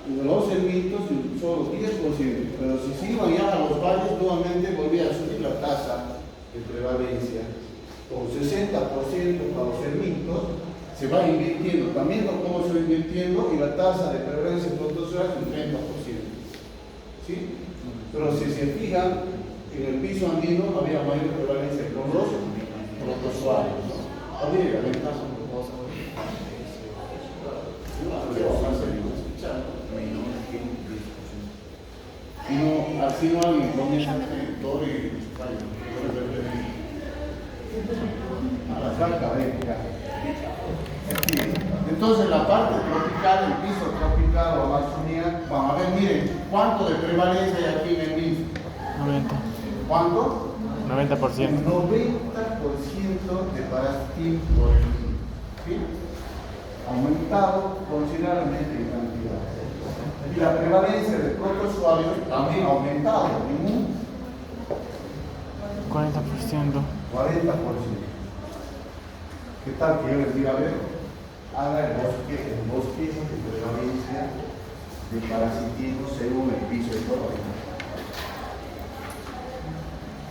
B: Y de los ermitos solo 10%. Pero si se iban ya a los valles, nuevamente volvía a subir la tasa de prevalencia. Con 60% para los ermitos, se va invirtiendo, también cómo se va invirtiendo y la tasa de prevalencia de protozoarios es un 30%. ¿Sí? Pero si se fijan, en el piso andino había mayor prevalencia con los protozoarios, ¿no? Había la ventaja con los y no, así no alguien comienza a todo y a la saca, entonces la parte tropical, el piso tropical o Amazonía, vamos a ver, miren, ¿cuánto de prevalencia hay aquí en el mismo?
E: 90.
B: ¿Cuánto?
E: 90%.
B: El 90% de parasitismo por el mismo, ¿sí? Aumentado considerablemente en cantidad. Y la prevalencia de protozoarios también ha aumentado en un
E: 40%.
B: 40%. ¿Qué tal que yo les diga, a ver, haga el bosquejo de prevalencia de parasitismo según el piso ecológico?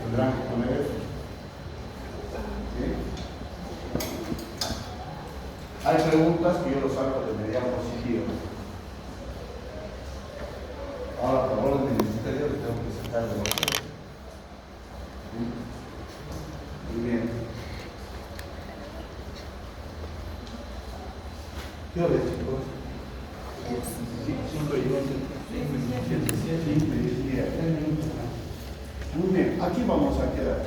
B: ¿Tendrán que poner eso? ¿Sí? Hay preguntas que yo los saco de mediano positivo. Ahora, por orden del ministerio, les tengo que sacar de los. Muy bien. ¿Qué hora es, chicos? 5 y 11. Muy bien, aquí vamos a quedar.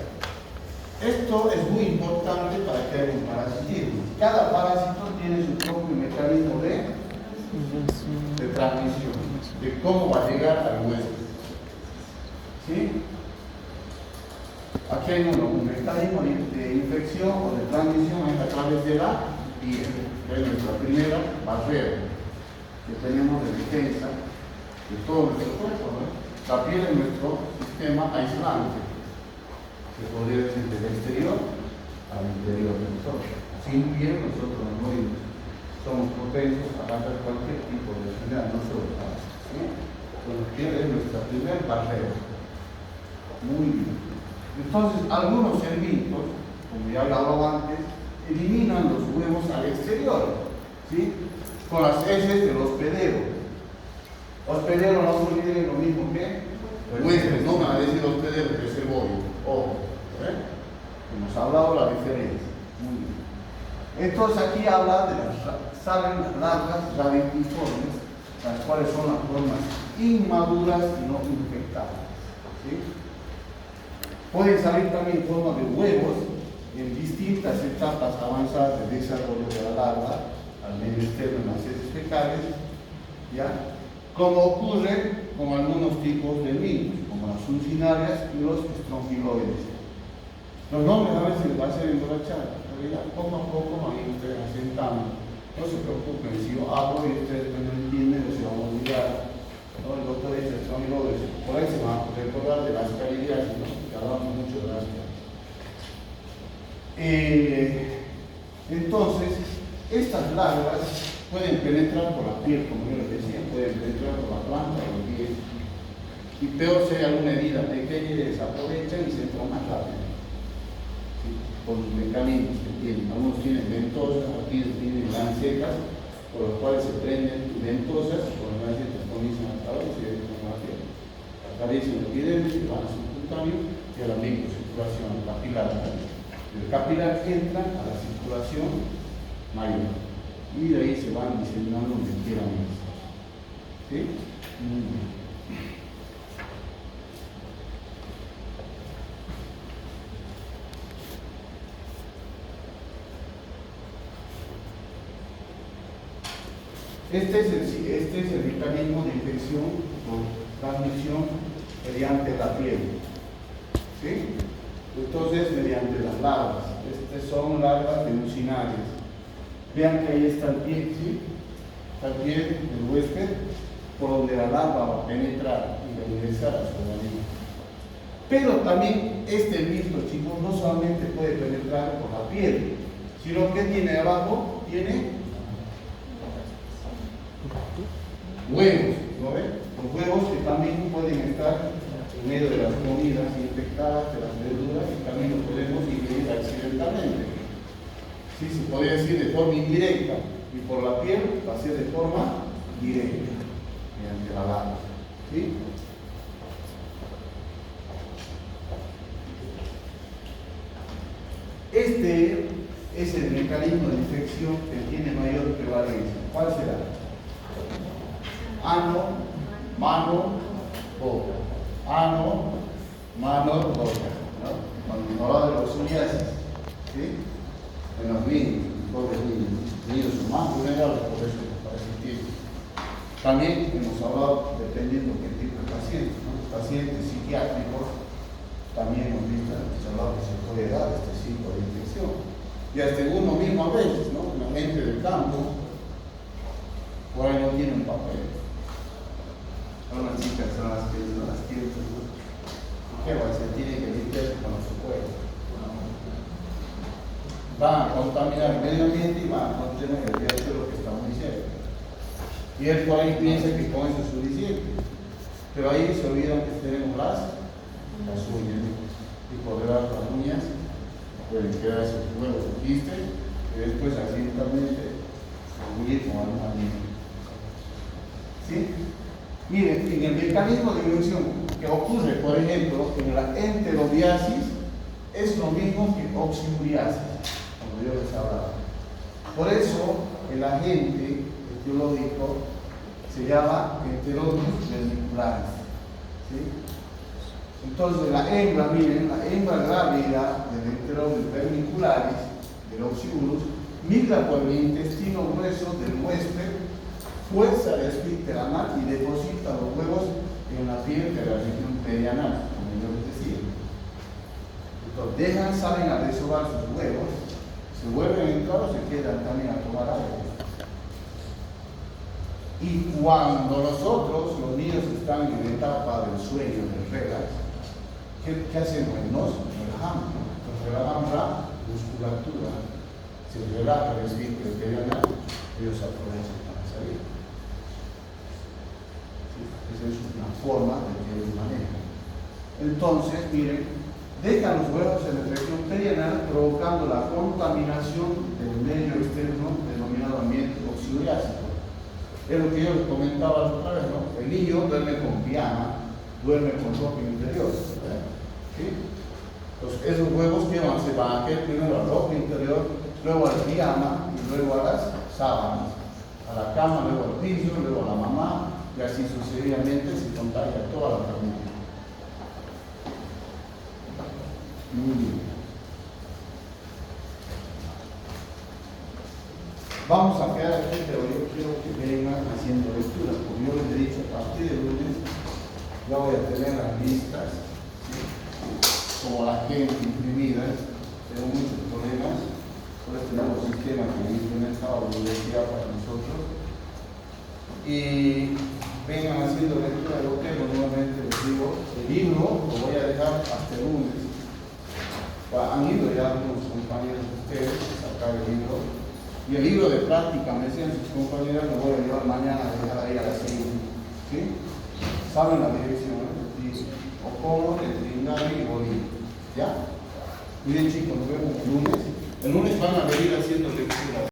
B: Esto es muy importante para que haya un parasitismo. Cada parásito tiene su propio mecanismo de transmisión, de cómo va a llegar al huésped. ¿Sí? Aquí hay un mecanismo de infección o de transmisión a través de la piel, que es nuestra primera barrera que tenemos de defensa de todo nuestro cuerpo, ¿no? La piel es nuestro sistema aislante, se podría decir del exterior al interior de nosotros. Sin piel nosotros no morimos, somos propensos a pasar cualquier tipo de enfermedad, no solo cáncer, ¿sí? La piel es nuestra primera barrera. Muy bien. Entonces, algunos sermitos, como ya hablaba antes, eliminan los huevos al exterior, ¿sí? Con las heces del hospedero. Hospedero no se olviden lo mismo que huéspedes, no me van a decir hospedero, que es el bollo. Ojo, hemos hablado la diferencia. Muy bien. Entonces aquí habla de salen las larvas radicuiformes, las cuales son las formas inmaduras y no infectadas, ¿sí? Pueden salir también en forma de huevos en distintas etapas avanzadas del desarrollo de la larva, al medio externo en las heces fecales, ¿ya? Como ocurre con algunos tipos de virus, como las funcionarias y los estrongiloides. Los nombres a veces les va a hacer emborrachar, pero ya poco a poco van a ir ustedes asentando. No se preocupen, si yo hablo y ustedes no entienden, se van a olvidar. ¿No? El doctor dice estrongiloides, por ahí se van a recordar de las caridades, ¿no? Que hablamos mucho de las caridades. Entonces, estas larvas pueden penetrar por la piel, como yo les decía, pueden penetrar por la planta o la piel. Y peor si hay alguna herida pequeña, y desaprovechan y se entran más rápido. ¿Sí? Por los mecanismos que tienen. Algunos tienen ventosas, aquí tienen lancetas, por los cuales se prenden ventosas, por las lancetas comienzan a acabar y se entran a la piel. Aparecen el epidermis, el vaso subcutáneo y a la microcirculación capilar. El capilar entra a la circulación mayor. Y de ahí se van diseminando donde quieran más. ¿Sí? Muy bien. Este es el mecanismo de infección por transmisión mediante la piel. ¿Sí? Entonces, mediante las larvas. Estas son larvas de mucinarias. Vean que ahí está el pie, ¿sí? Está el pie del huésped, por donde la larva va a penetrar y va a ingresar a su organismo. Pero también este mismo, chicos, no solamente puede penetrar por la piel, sino que tiene abajo, tiene huevos, ¿no ven? Los huevos que también pueden estar en medio de las comidas infectadas, de las verduras, y también lo podemos ingerir accidentalmente. Sí, se podría decir de forma indirecta, y por la piel va a ser de forma directa, mediante la larva. ¿Sí? Este es el mecanismo de infección que tiene mayor prevalencia. ¿Cuál será? Ano, mano, boca. Ano, mano, boca. ¿No? Cuando hablaba de los psoriasis, ¿sí? En los niños, pobres niños son más vulnerables por eso, para ese tipo. También hemos hablado, dependiendo de qué tipo de pacientes, ¿no? Los pacientes psiquiátricos, también hemos visto, hemos hablado que se puede dar este tipo de infección. Y hasta uno mismo a veces, ¿no? La gente del campo, por ahí no tiene un papel. Son las chicas, son las que no las quieren, ¿no? ¿Qué va a hacer? Tiene que limpiarse con su cuerpo. Van a contaminar el medio ambiente y van a contener el diario de lo que estamos diciendo. Y él por ahí piensa que con eso es suficiente. Pero ahí se olvidan que tenemos las uñas. Y por debajo de las uñas pueden quedar esos huevos de quiste y después accidentalmente morir con algún animal. ¿Sí? Miren, en el mecanismo de infección que ocurre, por ejemplo, en la enterobiasis, es lo mismo que oxiduriasis. Yo les hablaba. Por eso el agente etiológico se llama enterobius vermicularis. ¿Sí? Entonces la hembra, miren, la hembra grávida del enterobius vermicularis, del oxiurus, migra por el intestino grueso del huésped, fuerza el esfínter anal y deposita los huevos en la piel de la región perianal, como yo les decía. Entonces salen a desovar sus huevos. Se vuelven a entrar o se quedan también a tomar aire. Y cuando nosotros, los niños, están en la etapa del sueño, del relax, ¿qué hacemos? Nos relajamos. Nos relajamos la musculatura. Se relaja el esfínter perianal, ellos aprovechan para salir. ¿Sí? Esa es una forma de que ellos manejan. Entonces, miren, dejan los huevos en la región perianal provocando la contaminación del medio externo denominado ambiente oxidoriásico. Es lo que yo les comentaba la otra vez, ¿no? El niño duerme con pijama, duerme con ropa interior. ¿Sí? Entonces, esos huevos que se van a caer primero a la ropa interior, luego al pijama y luego a las sábanas. A la cama, luego al piso, luego a la mamá, y así sucesivamente se contagia toda la familia. Muy bien. Vamos a quedar aquí, pero yo quiero que vengan haciendo lecturas, porque yo les he dicho a partir del lunes ya voy a tener las listas, ¿sí? Como la gente imprimida, tengo muchos problemas por este nuevo sistema que he implementado la universidad para nosotros. Y vengan haciendo lectura de lo que nuevamente les digo, el libro lo voy a dejar hasta el lunes. Han ido ya algunos compañeros de ustedes a sacar el libro. Y el libro de práctica, me decían sus compañeras, lo voy a llevar mañana a dejar ahí a las 5. ¿Sí? Saben la dirección, ¿eh? Ocono, de Trinidad y Bolivia. ¿Ya? Muy bien, chicos, nos vemos el lunes. El lunes van a venir haciendo lectura.